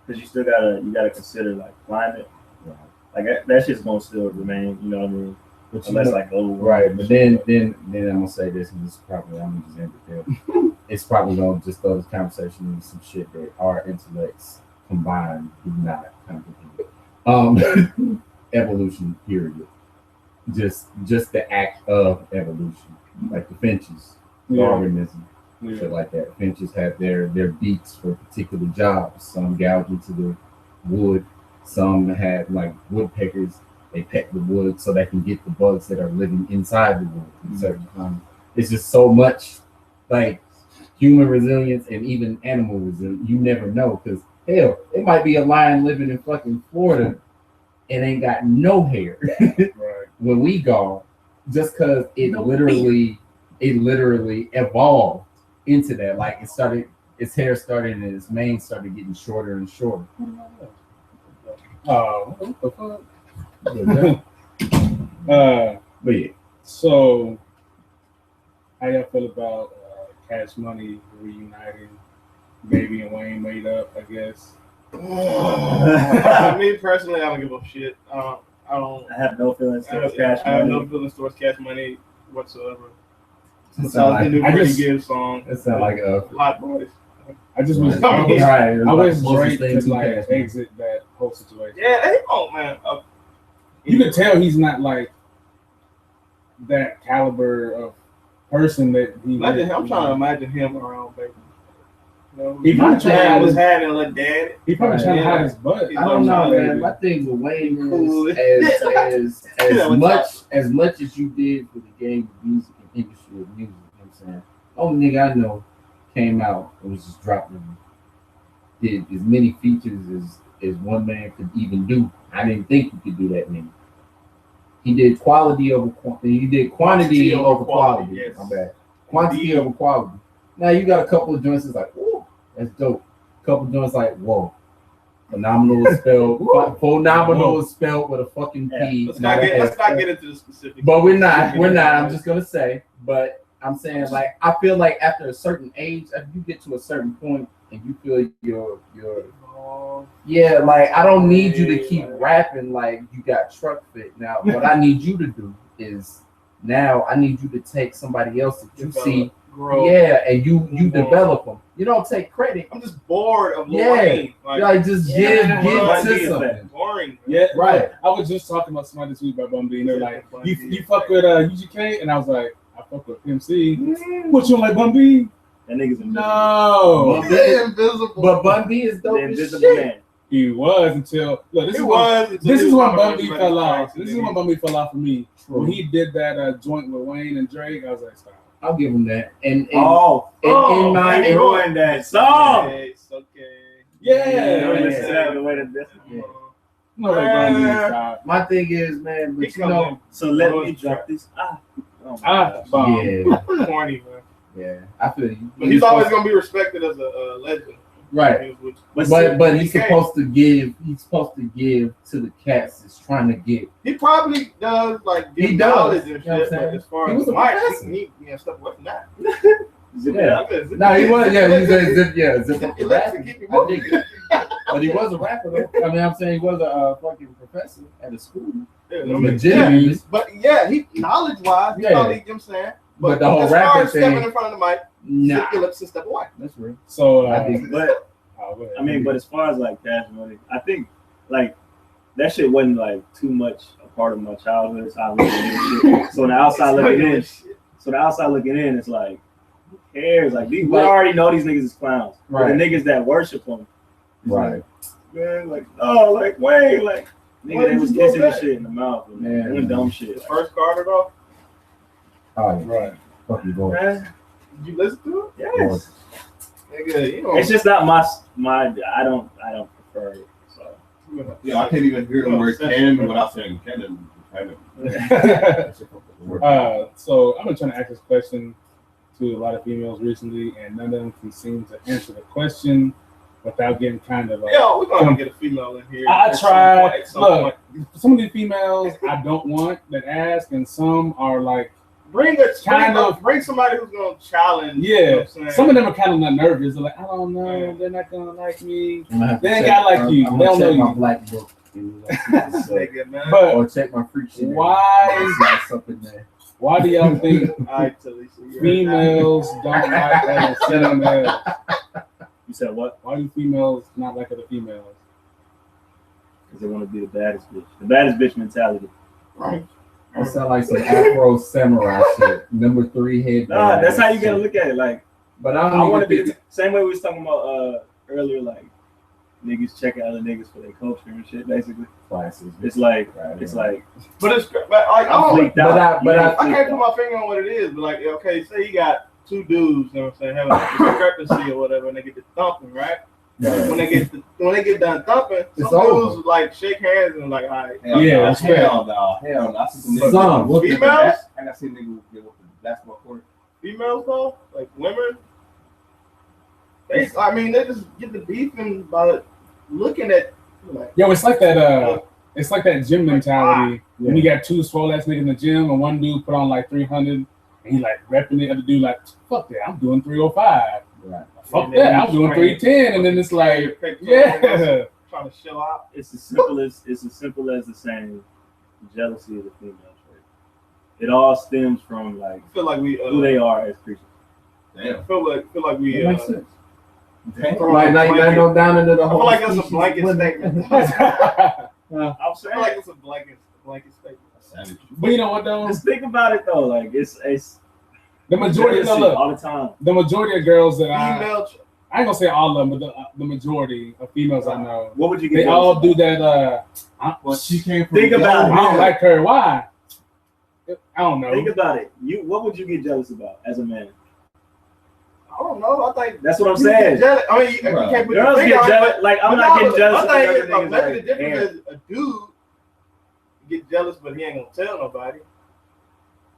because you still gotta consider like climate. Like that shit's gonna still remain. You know what I mean? But unless like right. But then I'm gonna say this, and this is probably I'm gonna just end it there. It's probably gonna just throw this conversation into some shit that our intellects combined do not comprehend. Evolution, period. Just the act of evolution, like the finches, Darwinism, shit like that. Finches have their beaks for particular jobs. Some gouge into the wood. Some have like woodpeckers. They peck the wood so they can get the bugs that are living inside the wood. So it's just so much like human resilience and even animal resilience. You never know because hell, it might be a lion living in fucking Florida and ain't got no hair when we gone, just because it literally it literally evolved into that. Like it started, its hair started and its mane started getting shorter and shorter. Oh, what the fuck? But yeah, So, how y'all feel about Cash Money reuniting? Baby and Wayne made up, I guess. Me personally, I don't give a shit. I don't. I have no feelings towards I Cash have Money. no feelings towards Cash Money whatsoever. it Besides sound the like, new I Freddie just- Gibbs song, it sound like a. Hot Boys. I just wish, Right. I wish Closest Drake thing could to like Cash Money. exit that whole situation. Yeah, they don't, man. You can tell he's not like that caliber of person that he. Imagine, I'm trying to imagine him around, baby. You know, He probably dad was trying. having a little daddy. He probably Right, trying to yeah. hide his butt. He I don't know, Baby. man. My thing with Wayne Cool. is Yeah, what's as much as you did for the game of music and industry of music. You know what I'm saying? Only nigga I know came out and was just dropping, did as many features as one man could even do. I didn't think you could do that many. He did quality over quantity. He did quantity over quality. Yes. My bad. Quantity over quality. Now you got a couple of joints that's like, ooh, that's dope. A couple of joints like, whoa. Phenomenal is spelled. Phenomenal is spelled with a fucking P. Let's not get into the specifics. But we're not. I'm just gonna say. But I'm saying, like, I feel like after a certain age, after you get to a certain point and you feel your yeah, like I don't need you to keep rapping like you got truck fit. Now, what I need you to do is now I need you to take somebody else that you see, Grow. yeah, and you develop them. You don't take credit. I'm just bored of Lil Yeah. Wayne. Like just give to something. Boring. Yeah, Right. I was just talking about somebody this week about Bun B, and they're like, "You fuck with UGK," and I was like, "I fuck with MC." What, you don't like Bun B? That nigga's invisible. No, Invisible. But Bun B is The dope as invisible shit. man. he was until look. This It is was. when this is when Bun B Bun fell off. This is when Bun B fell off for me. True. When he did that joint with Wayne and Drake, I was like, "Stop." I'll give him that. And In my he ruined that song. It's okay. Yeah. Listen to that the way that this. Yeah. No, like Bun B, stop. my thing is, man, He but you know, So let me drop this. Oh my gosh. Bomb. yeah, Corny, man. yeah, I feel you. But he's always gonna be respected as a legend. right. But he's supposed to give. He's supposed to give to the cats that's trying to get. He probably does like give He does, knowledge and you know what I'm shit, saying? but as far He as was a Mike, professor. he stuff like that. Yeah. No, he was. Yeah, he said zip up the He likes rap. to keep you I dig it. But he was a rapper though. I mean, I'm saying he was a fucking professor at a school. Legitimately. But yeah, he knowledge wise, he Yeah. probably, you know what I'm saying. But the whole as far rapper as stepping thing, in front of the mic, nah, sit your lips and step away. that's real. So I dig it. But oh, go ahead. I mean, but as far as like Cash Money, I think like that shit wasn't like too much a part of my childhood. So I look at it, shit. So the outside looking in, it's like, who cares? Like we already know these niggas is clowns. Right. But the niggas that worship them, Right. man, like oh, like Wayne, like nigga, they was kissing this shit in the mouth, Man. man, doing dumb shit. The first Carter though, Oh, yeah. Right. Fucking boy. Man, did you listen to it? yes. Nigga, you know, It's just not my. I don't prefer it. So Yeah, I can't even hear the word canon without saying canon. So I've been trying to ask this question to a lot of females recently, and none of them can seem to answer the question without getting kind of like. yo, we're gonna get a female in here. I at some tried. point, at some Look, point. some of these females I don't want that ask, and some are like, Bring somebody who's gonna challenge. You know yeah. what I'm saying? Some of them are kind of nervous. They're like, I don't know, they're not gonna like me. I'm gonna have to They ain't check- got like you. I'm They gonna don't know check my you. black book. Nigga, man. But Or check my freak shit. why? There's something there. Why do y'all think All right, Talisa, you heard females don't like other females? you said what? Why do females not like other females? Because they want to be the baddest bitch. The baddest bitch mentality. that. That sound like some Afro samurai shit. Number 3 head. Nah, that's how you gotta look at it. Like But I I don't want to even be think the same way we was talking about earlier. Like niggas checking other niggas for their culture and shit. Basically, classes. it's like Right, it's right. like But it's like I I'm don't. freaked out. But I- I can't put my finger on what it is, but like, okay, say you got two dudes, you know what I'm saying, having a discrepancy or whatever, and they get to thumping, right? Yeah. When they get done thumping, It's some over. dudes like shake hands and like, all right, Yeah, hell no. Hell no. I see some niggas. Some. whoop the Females? And I see niggas get whooped the basketball court. females though, like women. They just get the beefing by looking at like. Yo, it's like that. It's like that gym mentality. When you got two swole ass niggas in the gym, and one dude put on like 300, and he like repping it, other dude like, fuck that, I'm doing 305. Right. Fuck that, I'm doing 310, and then it's like, yeah. Trying to show out. It's as simple as the saying, jealousy is a female trait. It all stems from like I feel like we who they are as creatures. Damn. I feel like we That makes sense. Damn. Like now you gotta go down into the I whole. feel like that's a species blanket limit. statement. I'm I saying, feel like it's a blanket statement. Savage. But you know what though? just think about it though. Like it's The majority, jealousy look, all the time. the majority of girls that Female. I ain't gonna say all of them, but the majority of females I know, What would you get? they jealous all about? do that. Well, she came from. Think about I don't like her. Why? I don't know. Think about it. What would you get jealous about as a man? I don't know. I think That's what I'm you saying. get jealous. I mean, you can't put your Girls finger get on it, jealous. but- Like I'm but not no, getting jealous. my of thing is, other niggas maybe the like, difference damn. is a dude get jealous, but he ain't gonna tell nobody.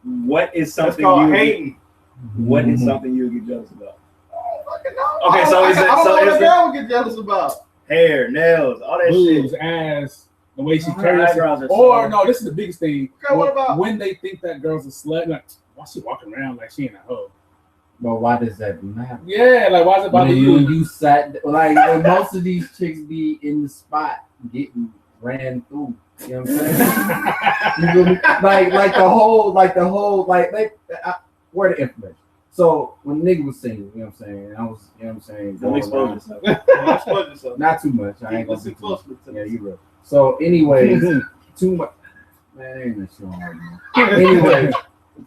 What is That's something called you? hating. What is something you would get jealous about? I don't fucking know. Okay, so is it- I don't so know what is a it- girl would get jealous about. Hair, nails, all that Boobs, shit. ass, the way she Her carries eyebrows herself. are Or so- no, this is the biggest thing. Okay, what about- when they think that girl's a slut? Like, why she walking around like she ain't a hoe? But why does that matter? Yeah, like why is it bother When you? you sat like when most of these chicks be in the spot getting ran through. You know what I'm saying? You feel me? Like the whole where the information. So when nigga was singing, you know what I'm saying? I was, you know what I'm saying? Don't going expose around. yourself. Don't expose yourself. Not too much. I ain't gonna Listen be too much. closely to Yeah, this. you real. So anyways, too much. Man, ain't that shit right now. Anyways, you know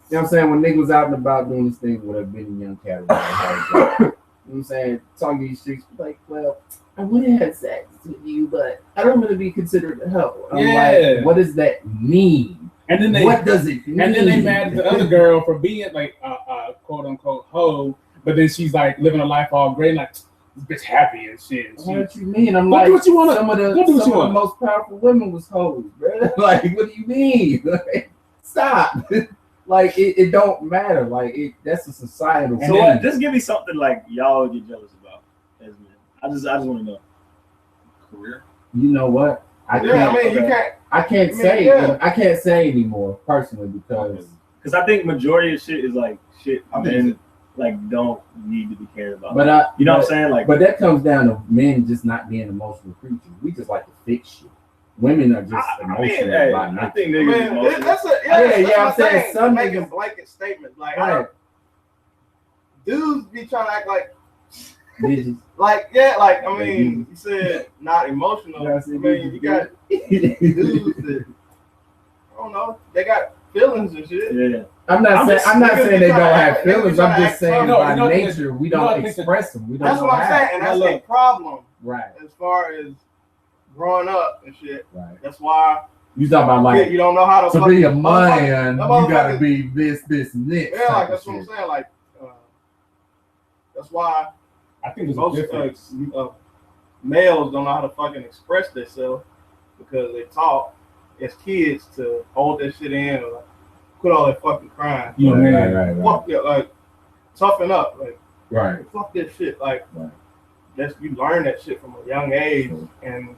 what I'm saying? When niggas was out and about doing this thing with a Benny Young cat, you know what I'm saying? Talking to these chicks, like, well, I would have had sex with you, but I don't want to be considered a hoe. I'm Yeah. like, what does that mean? And then they What does it mean? and then they mad at the other girl for being like a quote unquote hoe, but then she's like living a life all great, like this bitch happy and shit. And What she, you mean? I'm Go like, do what you wanna- some of go do the, what you some of the want. most powerful women was hoes, bro. Like, what do you mean? Like, stop. Like, it don't matter. Like, that's a societal So thing. just give me something like y'all get jealous about as men. I just want to know. Career. You know what? I Yeah, I can't. mean, you can't. I can't I mean, say. yeah. I can't say anymore personally because Because I think majority of shit is like shit I mean, men like don't need to be cared about. But you know what I'm saying? Like, But that comes down to men just not being emotional creatures. We just like to fix shit. Women are just I emotional mean, hey, by I nature. think I niggas mean, emotional. that's a Yeah, that's yeah, my I'm saying thing. some Making niggas- blanket statements like Right. dudes be trying to act like Bitches. I They mean, you said not emotional. Yeah, I I said mean, you got dudes that I don't know, they got feelings and shit. Yeah. I'm not saying niggas they be don't trying to have act- feelings. niggas be I'm trying to just act saying tough. No, by you know what nature we you know don't what I think express them. We don't That's know what I'm how. saying, and that's Now a look. problem Right, as far as growing up and shit. right. That's why You talking about like you don't know how to to fucking- be a man, that you gotta motherfucker- be this, and this. Yeah, type like of that's what I'm shit. saying. Like that's why I think there's a most difference. males don't know how to fucking express themselves because they taught as kids to hold that shit in or like, quit all that fucking crying. You know, Right, man. right, right, Fuck it, like toughen up, like right. fuck this shit. Like Right. that's you learn that shit from a young age, Sure. and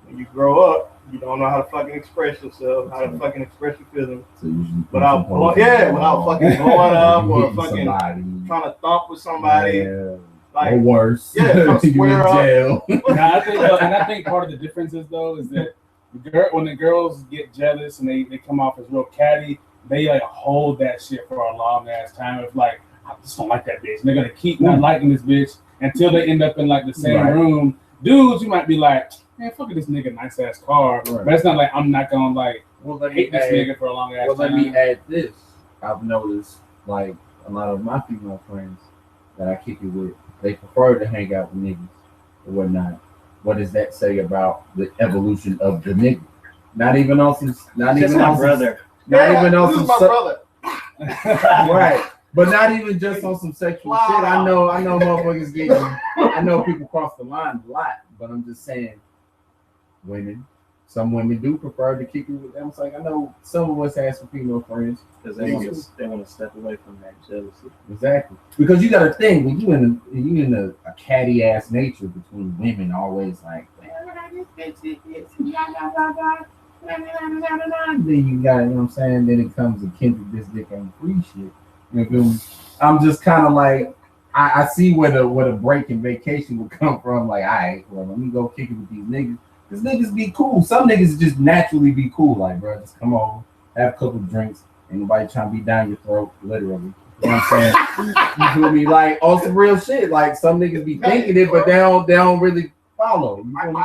when you grow up, you don't know how to fucking express yourself, how to Sure. fucking express your feelings So usually without without fucking blowing up or hitting fucking somebody. trying to thump with somebody. Yeah. Like or worse. Yeah, trying to you in square up. jail. I think part of the difference is though is that when the girls get jealous and they come off as real catty, they like hold that shit for a long ass time. It's like I just don't like that bitch. And they're gonna keep not liking this bitch until they end up in like the same Right. room. Dudes, you might be like, man, fuck this nigga, nice ass car. Right. But it's not like I'm not gonna like Well, let me hate this add, nigga for a long ass well, let time. me add this. I've noticed like a lot of my female friends that I kick it with, they prefer to hang out with niggas or whatnot. What does that say about the evolution of the nigga? Not even on some, not Just even my on some, brother. not yeah, even on this some, is my brother. right? But not even just on some sexual Wow. shit. I know motherfuckers getting. I know people cross the line a lot, but I'm just saying, women some women do prefer to kick it with them. It's like I know some of us have some female friends because they want to step away from that jealousy. exactly because you got to think when you in a catty ass nature between women always like then you got, you know what I'm saying? Then it comes to Kendrick, this dick ain't free shit. You feel me? I'm just kind of like, I see where the break and vacation would come from. Like, all right, well, let me go kick it with these niggas. These niggas be cool. Some niggas just naturally be cool. Like, bro, just come on, have a couple drinks. Ain't nobody trying to be down your throat, literally. You know what I'm saying? You feel me? Like, on some real shit. Like, some niggas be thinking it, but they don't really follow. You feel me?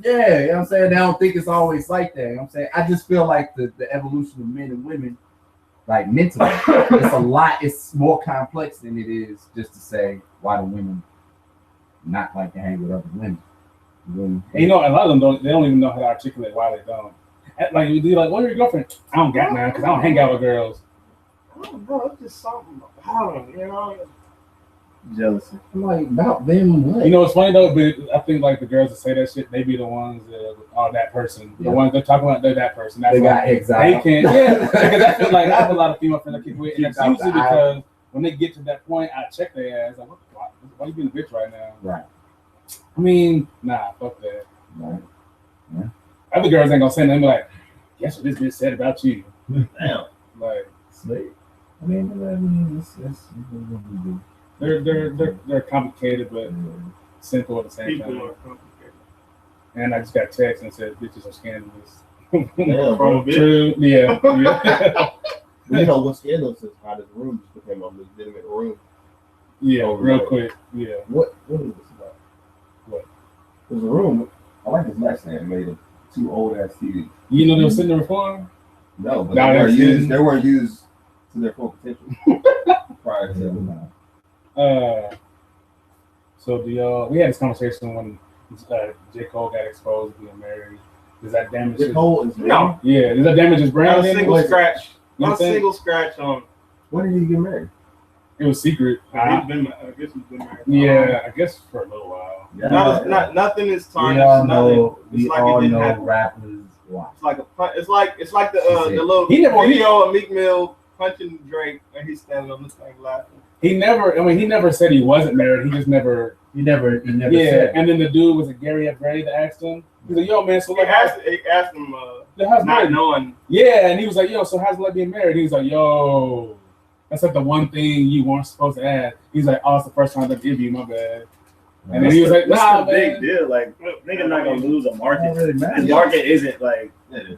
Yeah, you know what I'm saying? They don't think it's always like that. You know what I'm saying? I just feel like the evolution of men and women, like mentally, it's more complex than it is just to say why the women not like to hang with other women. And you know, a lot of them don't even know how to articulate why they don't. Like, you be like, what's your girlfriend? I don't got none because I don't hang out with girls. I don't know, it's just something about them, you know? Jealousy. I'm like, about them what? You know, it's funny though, but I think like the girls that say that shit, they be the ones that are that person. The ones they're talking about, they're that person. That's they why got exiled. they can't, yeah. Because I feel like I have a lot of female friends I keep with, and it's usually because when they get to that point, I check their ass, like, why you being a bitch right now? Right. I mean, nah, fuck that. Right. Yeah. Other girls ain't gonna say nothing like, guess what this bitch said about you. Damn. Like, Sweet. I mean, it's what we do. they're complicated but simple at the same People time. are complicated. And I just got text and said bitches are scandalous. Yeah, From a bitch. True. Yeah. Yeah. But you know what's scandalous is how this room just became a legitimate room. Yeah, Oh, real right. quick. Yeah. What is this about? What? There's a room. I like this nightstand made of two old ass TVs. You know they were sitting there reform? No, but No, they they weren't used to their full potential prior to that. So we had this conversation when J. Cole got exposed being married. Does that damage J. Cole is No. Yeah, does that damage his brand? Not a single scratch. You Not a think? single scratch on. When did he get married? It was secret. I guess he's been married. Yeah, I guess for a little while. Nothing is We tarnished. all Nothing. know, It's like it didn't happen. rappers watch. It's like it's like the little He never- video of Meek Mill punching Drake and he's standing on the thing laughing. He never said he wasn't married. He just never. He never Yeah, said. and then the dude was it Gary F. Gray that asked him. He's like, "Yo, man, so He like, asked him how's not married?" knowing. Yeah, and he was like, "Yo, so how's it like being married?" He's like, "Yo, that's like the one thing you weren't supposed to ask." He's like, "Oh, it's the first time I give you, my bad." And then he was like, What's "Nah, the big man." deal? Like, nigga not gonna lose a It market. don't really matter. His market isn't like It is.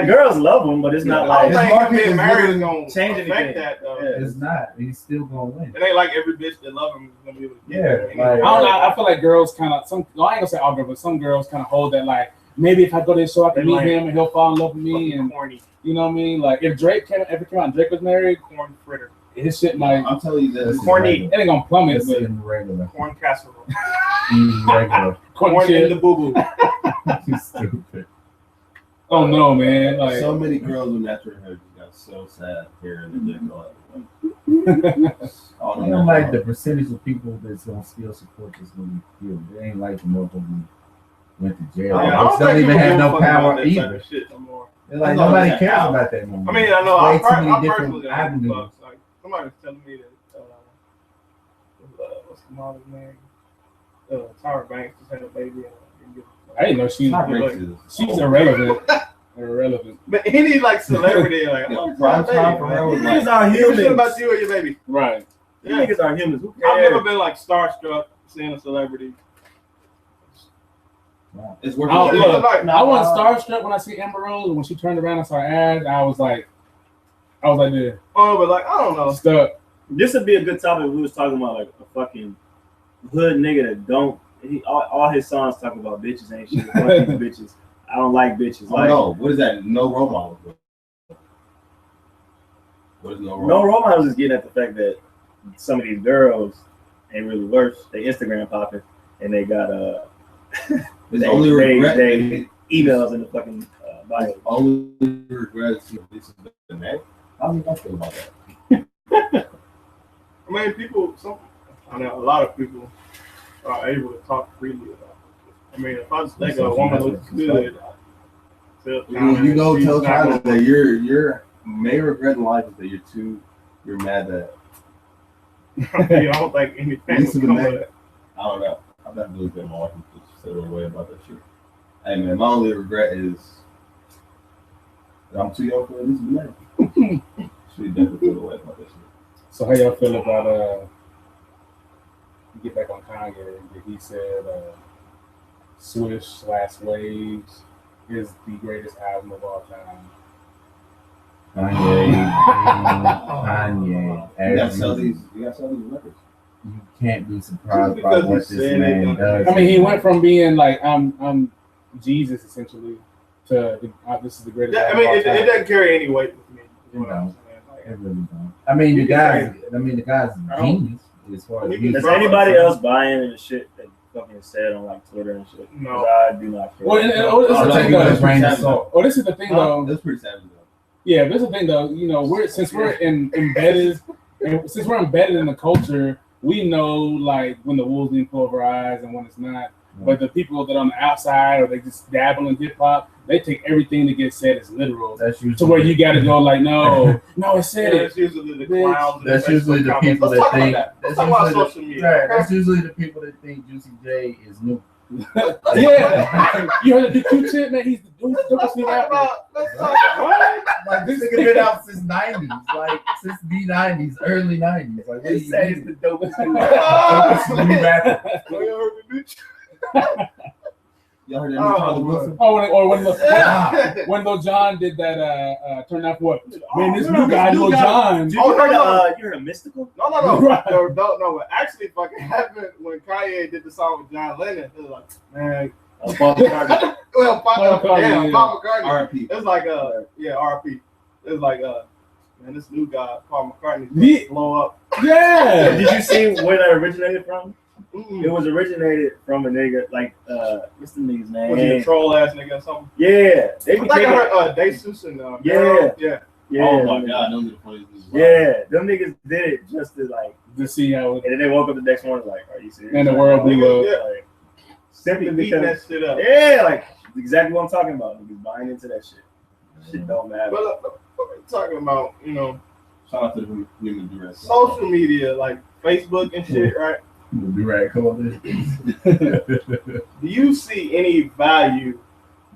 girls love him, but it's not I don't like His think market being is married is literally gonna change affect anything. that though. Yeah. It's not. He's still gonna win. It ain't like every bitch that love him is gonna be able to get Yeah, it. like- I don't know. I feel like girls kind of I ain't gonna say all girls, but some girls kind of hold that like maybe if I go to this show I can They meet like- him and he'll fall in love with me and corny you know what I mean. Like if Drake ever came out and Drake was married, corn fritter, his shit might I'm telling you this. corny it ain't gonna plummet, It's but irregular. corn casserole, Irregular. corn in shit. the boo boo. You stupid. Oh no, man! Like So many girls with natural hair just got so sad hearing that they go I don't like the percentage of people that's gonna still support this movie. It ain't like the motherfucker who went to jail. I Which don't think even people have give a no fuck about power that type either. of shit no more. They're like That's all nobody that cares out. about that no more. I mean, I know Way I too many personally different don't give a avenues. fuck. Like somebody was telling me that what's the mom's name? Tyra Banks just had a baby. I didn't know she's Not racist. she's irrelevant. Irrelevant. But he needs like celebrity, like Yeah, oh, prime baby, time for man. real. You niggas are give a shit humans. about you or your baby. Right. You niggas are humans. Who I've never cares? been like starstruck seeing a celebrity. It's I, worth don't, it. look, Like, I wasn't starstruck when I see Amber Rose. When she turned around and saw her ass, I was like, there, oh, but like I don't know. stuck. This would be a good topic if we was talking about like a fucking hood nigga that don't. All his songs talk about bitches ain't shit. Fuck these bitches. I don't like bitches. Like No, what is that? No role model. What is no role no model? role models is getting at the fact that some of these girls ain't really worse. They Instagram popping and they got His they- only they- regret. they- emails in the fucking bio. His only regret is this is the man. How do you feel about that? I mean, I know a lot of people are able to talk freely about it. I mean, if I just think a woman looks good, You go tell China that your main regret in life is that you're mad that. I don't think anything would come of it. I don't know. I've never really been my wife just said away about that shit. Hey man, my only regret is that I'm too young for this man. She definitely feel away about that shit. So how y'all feel about get back on Kanye that he said Swish/Waves is the greatest album of all time. Kanye. You gotta sell these records. You can't be surprised by what this man does. I mean, he went from being like I'm Jesus essentially to this is the greatest. I mean, it doesn't carry any weight with me. You know, it really don't. I mean, the guy's genius as far as does anybody else buy into the shit that fucking said on like Twitter and shit? No, I do not. Well, this is the thing though. That's pretty savage though. Yeah, this is the thing though. You know, since we're embedded in the culture, we know like when the wool's being pulled over our eyes and when it's not. But the people that are on the outside or they just dabble in hip hop, they take everything that gets said as literal. That's usually to where you got to go like, no, it said it. That's usually the clowns. That's usually the people that think. Let's talk about social media. That's usually the people that think Juicy J is new. Yeah, you heard the Q-Tip, man. He's the dopest new rapper. Let's talk about Like this nigga been out since '90s, like since the '90s, early '90s. Like what do you say it's the dopest new rapper? Y'all heard that new Charlie Wilson? Oh, when Lil Jon did that, turn out what? Man, this new guy, Lil Jon. You heard a Mystical? No. Right. No. What actually fucking happened when Kanye did the song with John Lennon? It was like, man. Paul McCartney. Well, Paul McCartney. R.I.P. It's like R.I.P. It's like man, this new guy, Paul McCartney, blow up. Yeah. Did you see where that originated from? It was originated from a nigga like what's the nigga's name? Was he a troll ass nigga or something? Yeah, they be I taking heard Desus and yeah. Oh my god, those are the funniest niggas. Yeah, them niggas did it just to like To see how. and then they woke up the next morning like, are you serious? And the world blew up. Like, simply beating because that shit up. yeah, like exactly what I'm talking about. Niggas buying into that shit. Shit don't matter. But what we're talking about, Shout out to the women do that. social media like Facebook and shit, right? Do-rag coalition. Do you see any value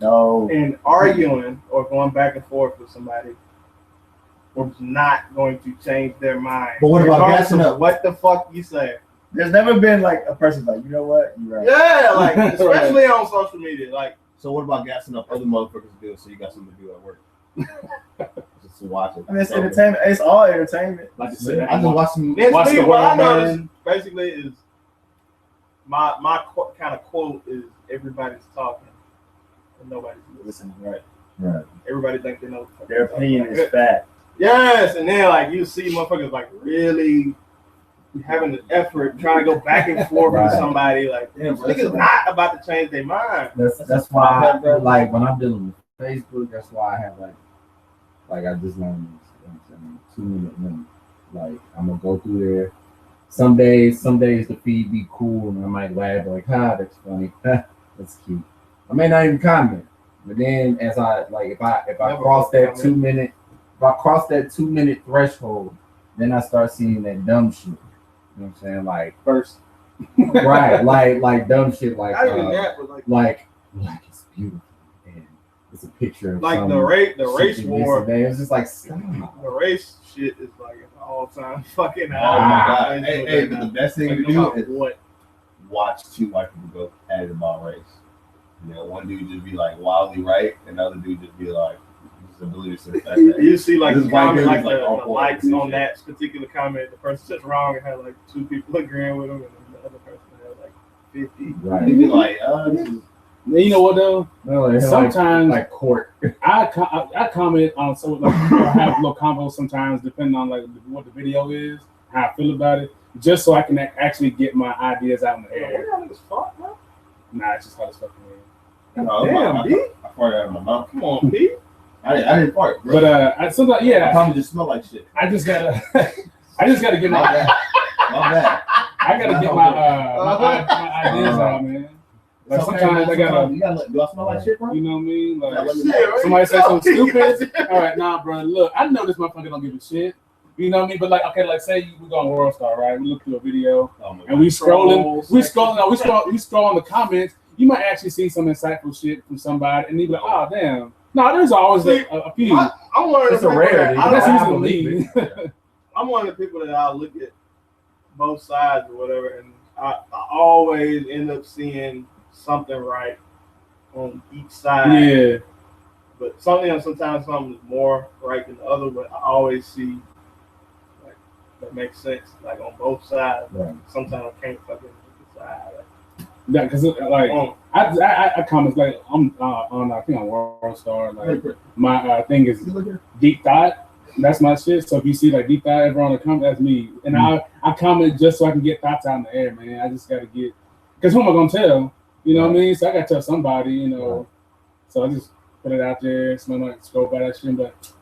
No. in arguing or going back and forth with somebody who's not going to change their mind? But what about regardless gassing of up? what the fuck you say? There's never been like a person like, you know what? You're right. Yeah, like especially on social media, like. So what about gassing up other motherfuckers do so you got something to do at work? Just to watch it. I mean, it's entertainment. It's all entertainment. Like I said, I just watch some. Watch the What I world noticed burn. basically is my kind of quote is everybody's talking and nobody's listening. Right. Right. Everybody thinks they know. Their opinion is fact. Yes, and then like you see motherfuckers like really having the effort trying to go back and forth with somebody like Damn, bro, niggas not about to change their mind. That's why I feel like when I'm dealing with Facebook, that's why I have like I just learned this. You know what I'm saying? 2-minute limit. Like I'm gonna go through there. Some days the feed be cool and I might laugh like, that's funny, that's cute. I may not even comment, but then as I like if I cross that 2 minute, if I cross that 2-minute threshold, then I start seeing that dumb shit. You know what I'm saying? Like First, right, like dumb shit, like not even that, but like it's beautiful and it's a picture of like some the race shit war. yesterday. It's just like stop. The race shit is like an all-time fucking. Oh my god! Hey, but the best thing to do is what? watch two white people go at it about race. You know, one dude just be like wildly right, and the other dude just be like, his ability to say that. You see, like This the white comment, dude like is like the all for likes it. on that particular comment. The person says wrong and had like 2 people agreeing with him, and then the other person had like 50. Right. They be like, this is. You know what though? No, it's Sometimes like court. I comment on I have little combos sometimes depending on like what the video is, how I feel about it, just so I can actually get my ideas out in the air. Nah, it's just how it's fucking is. Damn, B. I farted out of my mouth. Come on, B. I didn't fart, bro. But I sometimes I probably just smell like shit. I just gotta get My bad. I gotta get my ideas out, man. Like sometimes I gotta. You gotta do I smell like shit, bro? You know what I mean? Like Yeah, somebody says something stupid. All right, nah, bro. Look, I know this motherfucker don't give a shit. You know what I mean? But like, okay, like say we go on World Star, right? We look through a video and we scrolling, we scroll on the comments. You might actually see some insightful shit from somebody, and you be like, oh damn. No, there's always a few. I'm one of It's the a people rarity. that That's I usually me. I'm one of the people that I look at both sides or whatever, and I always end up seeing something right on each side. Yeah. But sometimes something is more right than the other, but I always see like that makes sense, like on both sides. Right. Sometimes I can't fucking decide. Yeah, because like I comment like I'm on I think on World Star, like my thing is deep thought. That's my shit. So if you see like deep thought ever on the comment, that's me. And I comment just so I can get thoughts out in the air, man. I just gotta get, because who am I gonna tell? You know what I mean? So I gotta tell somebody, you know. Right. So I just put it out there. Someone might scroll by that shit, but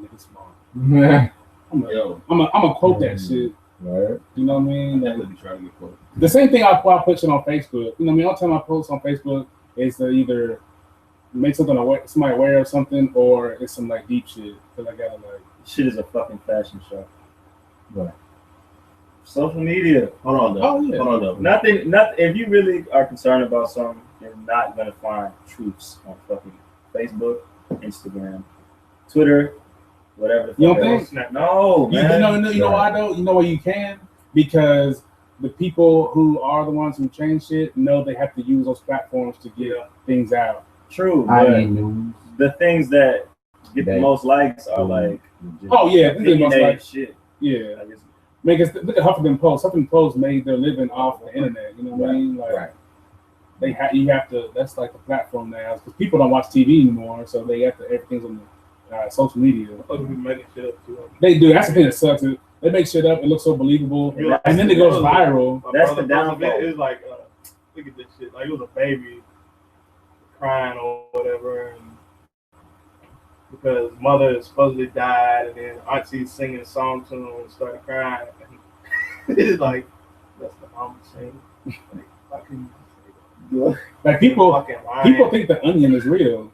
nigga smart. Yeah. I'm gonna quote that shit. Right. You know what I mean? Definitely be trying to get quoted. The same thing I put shit on Facebook. You know what I mean? All the time I post on Facebook is to either make somebody aware of something, or it's some like deep shit. Because I gotta like. Shit is a fucking fashion show. Right. Social media. Hold on though. Oh yeah. Hold on though. Nothing. If you really are concerned about something, you're not gonna find truths on fucking Facebook, Instagram, Twitter, whatever. You don't think? No, man. You know why though? You know why you can? Because the people who are the ones who change shit know they have to use those platforms to get things out. True. News. The things that get the most likes are like. Oh yeah, the most like shit. Yeah. Because look at Huffington Post. Huffington Post made their living off the internet. You know what I mean? Like you have to. That's like the platform now, because people don't watch TV anymore, so they have to. Everything's on the social media. They do. That's the thing that sucks. They make shit up. It looks so believable, and then it goes viral. That's the downfall. It's like look at this shit. Like it was a baby crying or whatever, and because mother supposedly died, and then auntie's singing a song to him and started crying. And it's like, that's the mom saying. Like people think the Onion is real.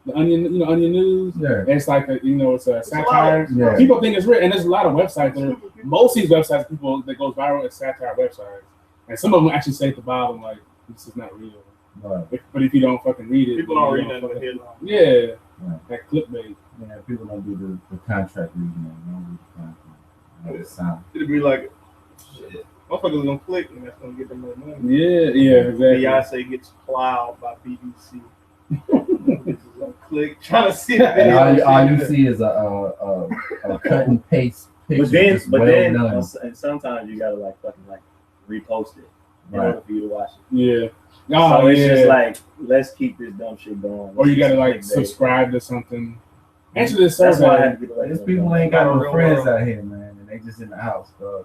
The Onion, you know, Onion News. Yeah. It's like it's a satire. Yeah. People think it's real, and there's a lot of websites that are. Most of these websites, people that goes viral, is satire websites, and some of them actually say at the bottom like, "This is not real." Right. But if you don't fucking read it, people don't read that. Yeah. Right. That clickbait. Yeah, people don't do the contract reading. They don't read the contract. Sound. It'd be like, shit, motherfuckers gonna click, and that's gonna get them more money. Yeah, exactly. Beyonce gets plowed by BBC. Click, trying to see that. All you see is a cut and paste picture. But then, and sometimes you gotta like repost it in order for you to watch it. Yeah. So it's just like, let's keep this dumb shit going. Or you gotta like subscribe to something. Answer this survey. That's why I had to get These people ain't got no friends out here, man, and they just in the house, bro.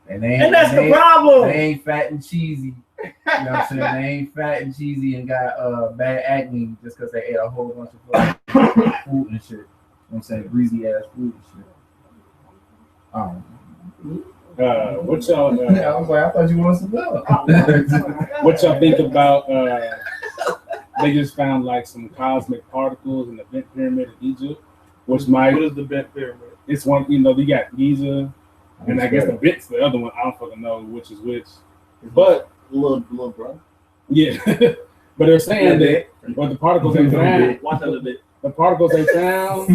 And that's the problem. They ain't fat and cheesy. You know what I'm saying? They ain't fat and cheesy and got bad acne just because they ate a whole bunch of food and shit. You know what I'm saying? Greasy ass food and shit. What y'all? I was like, I thought you wanted some love. What y'all think about? They just found like some cosmic particles in the Bent Pyramid of Egypt, which might. What is the Bent Pyramid? It's one. You know, you got Giza, and I guess the Bent's the other one. I don't fucking know which is which, but little bro. Yeah, but they're saying that. But the particles they found. Watch a little bit. The particles they found.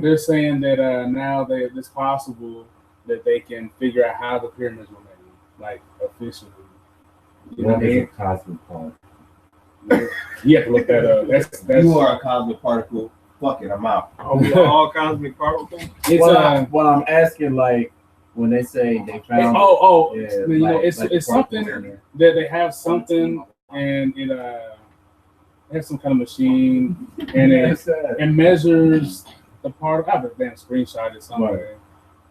They're saying that now it's possible that they can figure out how the pyramids were made, like officially. You know, a cosmic particle. You have to look that up. That's you are a cosmic particle. Fuck it, I'm out. Are we all cosmic particles? What I'm asking, like when they say they found. It's something that they have something, and it has some kind of machine, and it measures the particle. I have a damn screenshot it somewhere. Right.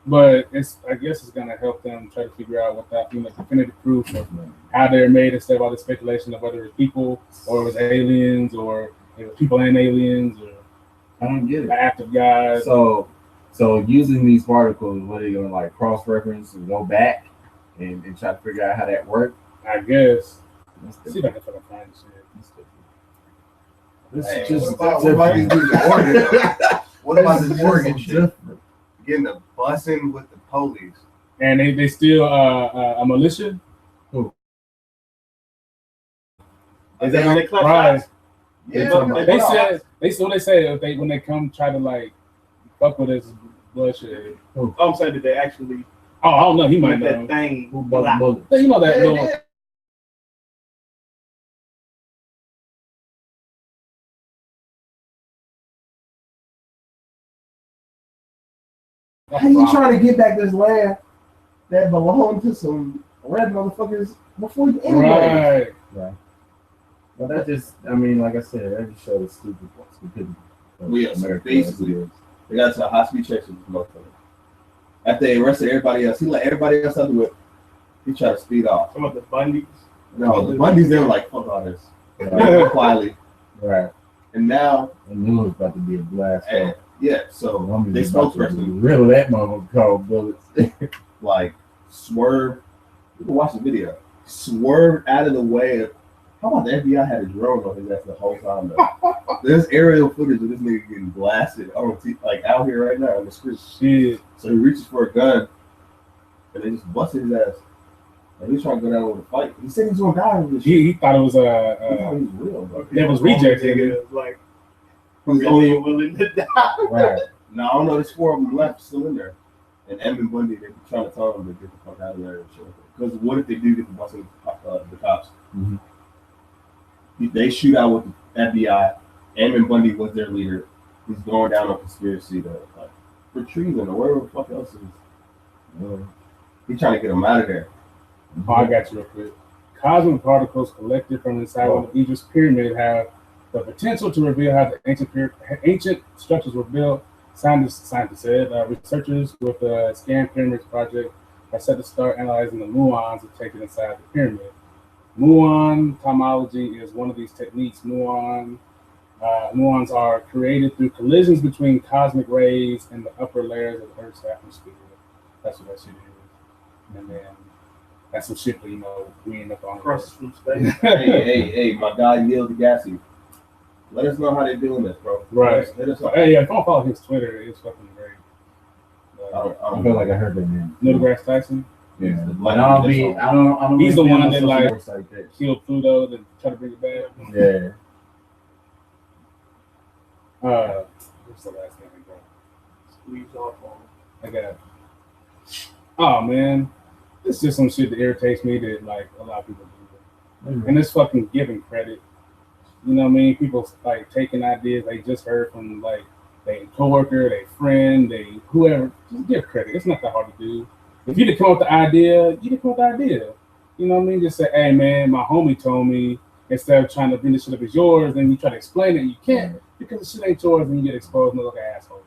But I guess it's gonna help them try to figure out what that definitive proof of how they're made, instead of all the speculation of whether it's people or it was aliens or it was people and aliens, or I don't get it. Act of God. So using these particles, what are you gonna cross reference and go back and try to figure out how that worked? I guess. See if I can fucking find this shit. This Hey, is just what about these dudes in Oregon? What about This the is Oregon just shit? Getting a busing with the police. And they still a militia. Is that when they clap Right. shots? Yeah, They said they say if they when they come try to like fuck with us bloodshed. Oh, I'm saying that they actually Oh, I don't know. He might with know. that thing. who bought bullets. You know that Yeah, little. yeah. How you trying to get back this land that belonged to some red motherfuckers before you anyway? Right. But that just, I mean, like I said, that just shows stupidity. Yeah, so basically, they got to a high-speed chase with this motherfucker. After they arrested everybody else, he let everybody else out the whip. He tried to speed off. Some of the Bundys. No, the Bundys, they were like, fuck all this. Right. Quietly. Right. And now, I knew it was about to be a blast. and, yeah, so they spokesperson, Riddle that motherfucker called bullets. like, swerved. You can watch the video. Swerved out of the way of, how about the FBI had a drone on his ass the whole time, though? There's aerial footage of this nigga getting blasted on like out here right now on the street. Shit. So he reaches for a gun, and they just busted his ass. And he's trying to go down with a fight. He said he's gonna die with this shit. He thought it was He thought he was real, bro. that was rejected. Nigga, like, really willing to die. Right. Now I don't know. There's 4 of them left still in there, and Edmund Bundy, they be trying to tell him to get the fuck out of there and shit. Because what if they do get the busting the cops? Mhm. They shoot out with the FBI. Edmund Bundy was their leader. He's going down on conspiracy to like for treason or whatever the fuck else it is. He's trying to get them out of there. Oh, I got you real quick. Cosmic particles collected from inside one of Egypt's pyramid have the potential to reveal how the ancient structures were built. Scientists said researchers with the Scan Pyramids project are set to start analyzing the muons detected inside the pyramid. Muon cosmology is one of these techniques. Muons are created through collisions between cosmic rays and the upper layers of Earth's atmosphere. That's what that shit is. And then that's some shit that, you know, we end up on. Across from space. hey, my guy Neil deGrasse. Let us know how they're doing this, bro. Right. Let us know. Hey, yeah, don't follow his Twitter. It's fucking great. I feel like I heard that name. Neil deGrasse Tyson? Yeah. Like, I don't He's the really one feel that, no like, social works that. Killed Pluto, then try to bring it back. Yeah. What's the last thing I got? Squeeze off on I got. Oh man, it's just some shit that irritates me that like a lot of people do, and it's fucking giving credit. You know what I mean? People like taking ideas they just heard from like their coworker, their friend, they whoever. Just give credit. It's not that hard to do. If you didn't come up with the idea, you didn't come up with the idea. You know what I mean? Just say, hey man, my homie told me. Instead of trying to bring this shit up as yours, then you try to explain it, and you can't because the shit ain't yours, and you get exposed and look like an asshole.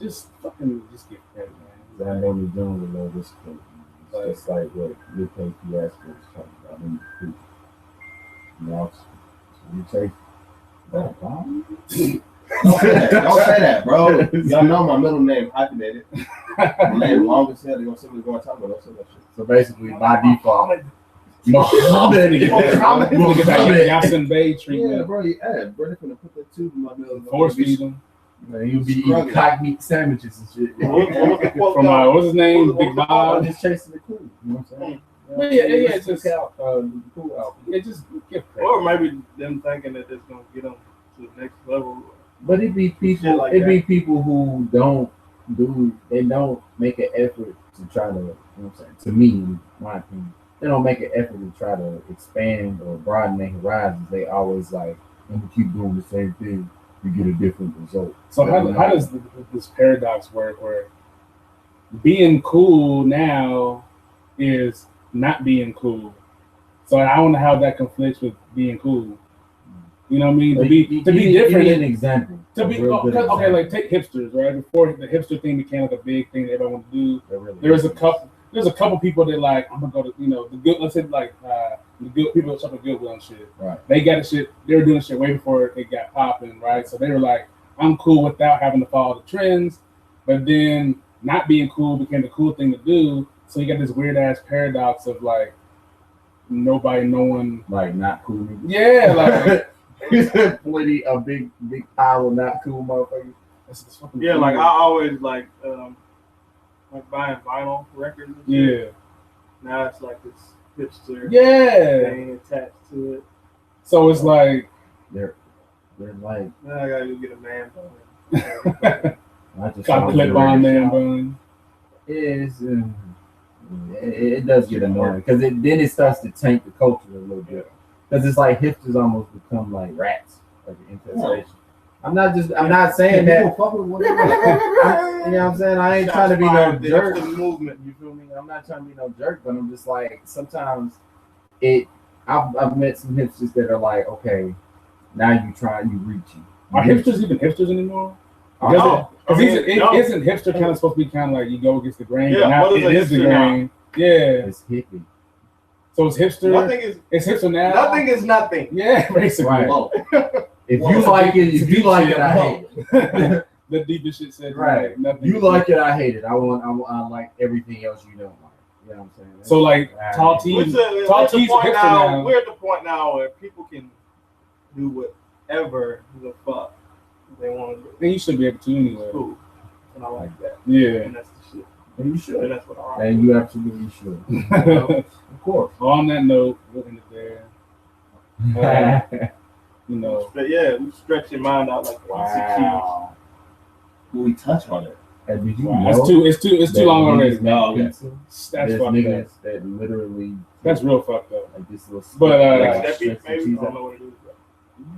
Just fucking just give credit, man. That made me doing with no discipline. It's like what you take fiasco is talking about in the creek. You know, so you take that bomb. Don't say that, bro. Y'all know my middle name hyphenated. My name long as hell. They gonna simply go on top of it. Don't say that shit. So basically, by default, Muhammad. Look at that Yasin Bay Yeah, treatment. bro. Yeah, bro. They're gonna put that tube in my middle. Force feed them. man, you'll be eating cock meat sandwiches and shit. From what's his name? Big I'm Bob. just chasing the cool. You know what I'm saying? But yeah, it's just the cool out. yeah, just give credit. or maybe them thinking that it's gonna get them to the next level. But it be people. Shit like It be that. people who don't make an effort to try to. You know what I'm saying? To me, in my opinion, they don't make an effort to try to expand or broaden their horizons. They always like, I'm gonna keep doing the same thing. You get a different result. So how does this paradox work where being cool now is not being cool? So I don't know how that conflicts with being cool. You know what I mean? To be different. Give me an example. To be okay, like take hipsters, right? Before the hipster thing became like a big thing that everyone wanted to do, Really there's a couple people that like I'm gonna go to the good. Let's say like the good people that shop at Goodwill and shit. Right. They got the shit. They were doing shit way before it got popping, right? So they were like, I'm cool without having to follow the trends, but then not being cool became the cool thing to do. So you got this weird ass paradox of like no one. Like not cool niggas. Yeah, like He's plenty a big pile of not cool motherfuckers. it's fucking Yeah, like I weird. always like buying vinyl records. And shit. Yeah. Now it's like this hipster Yeah. thing attached to it. So it's like They're like Now I gotta go get a man bun. I just got saw clip the on radio man shop. bun. It does get annoying because then it starts to taint the culture a little bit. Because it's like hipsters almost become like rats, like an infestation. I'm not saying that. You know what I'm saying? I ain't trying to be no jerk. Movement. You feel me? I'm not trying to be no jerk, but I'm just like sometimes I've met some hipsters that are like, okay, now you reaching. Are hipsters even hipsters anymore? No. Because No. isn't hipster kind of supposed to be kind of like you go against the grain? Yeah, but now what is it a is the hipster now? grain. Yeah. It's hippie. So it's hipster. Nothing is It's hipster now. nothing is nothing. Yeah, basically. Right. Whoa. If Well, you it's like a it, deep- if you like it, I whoa. hate it. The deepest shit said. Right. Nothing. You like it, I hate it. I like everything else you don't like. You know what I'm saying? So like Right. tall tees. We're Tall at the tees are point hipster now. now. We're at the point now where people can do whatever the fuck they want to do. And you should be able to anyway. It's cool, and I like that. Yeah. And that's the shit. And you And should. that's what I like. And you absolutely should. Of course. On that note, we'll end it there. You know. But yeah, you stretch your mind out like Wow. Will we touch on it? And did you Wow, know it's too long already. No, okay. That's There's fucked up. niggas that literally That's real fucked up. like this little But, like stretch that beat, the maybe. I cheese don't out. know what it is. But.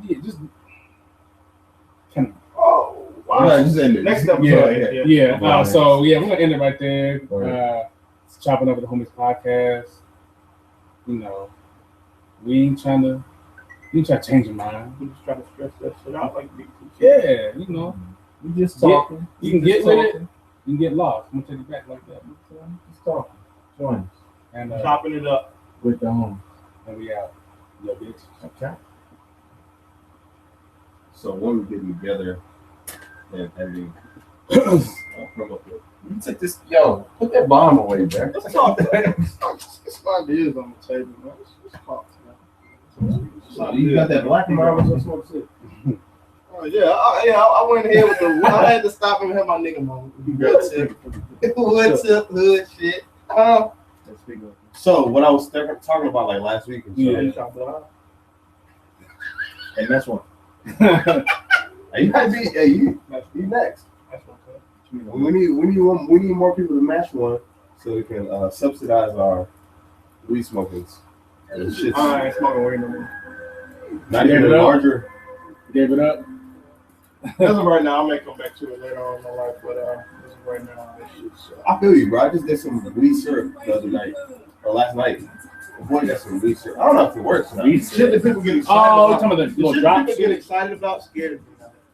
Yeah, just kind Oh All right, just end it. Next of, episode. yeah. Yeah. Yeah. So yeah, we're gonna end it right there. Right. It's Chopping Up with the Homies podcast. You know, we ain't trying to change your mind. We just trying to stretch that shit out like big. Yeah, you know, We just Get- talking. you can We get just with it. talking. you can get lost. I'm gonna take it back like that. Just talking. Join us And Chopping it up. with the home. and we out. Yo, bitch. Okay. So when we getting together and having come up with You take this. Yo, put that bomb away, bro. Let's talk. It's my ideas on the table, man. Let's talk. Man. so you got that black marble or smoke shit? Oh, yeah, I went ahead with the. I had to stop and have my nigga moment. What's up, hood shit? Let's speak up. So what I was talking about like last week and so, Yeah. and that's one. Hey, you might be you next. We need more people to match one so we can subsidize our weed smokings. And shit's I ain't smoking weed no more. not Gave even it up? larger. Gave it up. As of right now, I may come back to it later on in my life, but as of right now, this shit's. I feel you, bro. I just did some weed syrup the other night or last night. Boy, got some weed syrup. I don't know if it works. Or not. Shit that people get excited Oh, you about. talking about the The little shit drop people get shit? excited about scared me.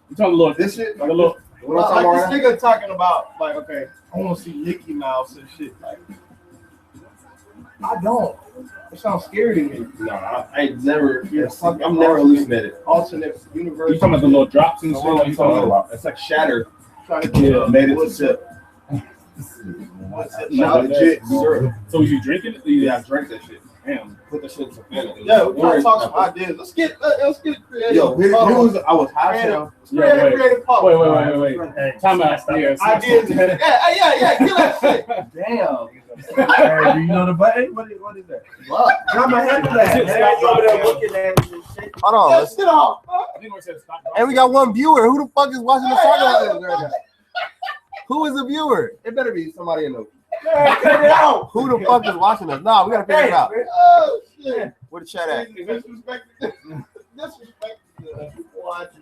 You talking little This shit, like a little? what I'm Like talking this about. nigga talking about, like, okay, I want to see Mickey Mouse and shit. Like, I don't. It sounds scary to me. No, I ain't never. Yeah, fuck, I'm never hallucinated. Alternate universe. You talking about the little drops and shit? Oh, Like you talking about? It's like shatter. Trying to get Yeah. Made it to sip. Not legit syrup. So was you drinking it? Yeah, I drank that shit. Damn. Put that shit in some pen. Yeah, we're trying to talk some ideas. Let's get creative. Yo, here was I was high Creative. now. Creative pop. Wait. Time out. Yeah. Ideas. Yeah, kill that shit. Damn. Hey, do you know the button? What is that? What? I'm a head Shit, stop, You over there stop. looking at it and shit. Hold on. That shit off. And we got one viewer. Who the fuck is watching the podcast right now? Who is the viewer? It better be somebody in the. Cut it out. Who the fuck is watching us? Nah, we gotta figure it out. Oh, shit. Where the chat at? Disrespect the people watching.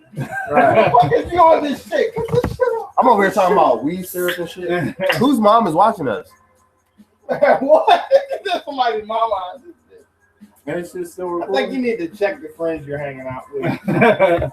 Right. What is you on this shit? Cut this shit off. I'm over here talking about weed syrup and shit. Whose mom is watching us? What? That's somebody's mama. That shit's still I recording. think you need to check the friends you're hanging out with.